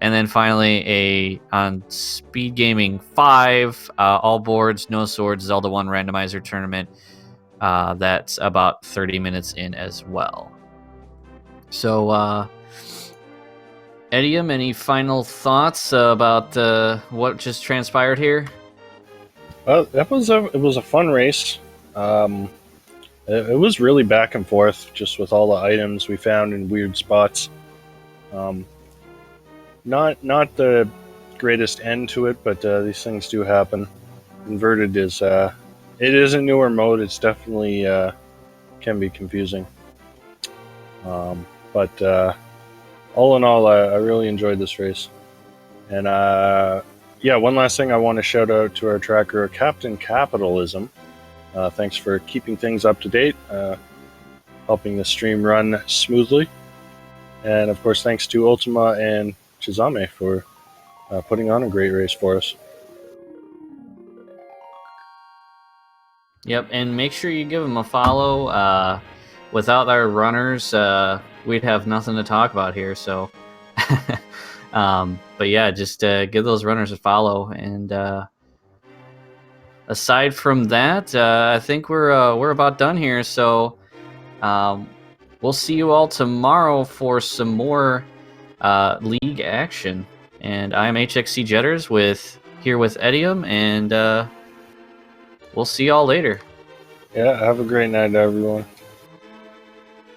And then finally on Speed Gaming 5, all boards, no swords, Zelda 1 Randomizer tournament. That's about 30 minutes in as well. So, Edium, any final thoughts about what just transpired here? Well, it was a fun race. It was really back and forth, just with all the items we found in weird spots. Not the greatest end to it, but these things do happen. Inverted is it is a newer mode. It's definitely can be confusing. But all in all, I really enjoyed this race. And one last thing I want to shout out to our tracker, Captain Capitalism. Thanks for keeping things up to date, helping the stream run smoothly. And of course, thanks to Ultyma and Chisame for putting on a great race for us. Yep, and make sure you give them a follow. Without our runners, we'd have nothing to talk about here. So, but yeah, just give those runners a follow. And aside from that, I think we're about done here. So, we'll see you all tomorrow for some more league action. And I'm HXC Jetters here with Edium, and we'll see y'all later. Yeah, have a great night, everyone.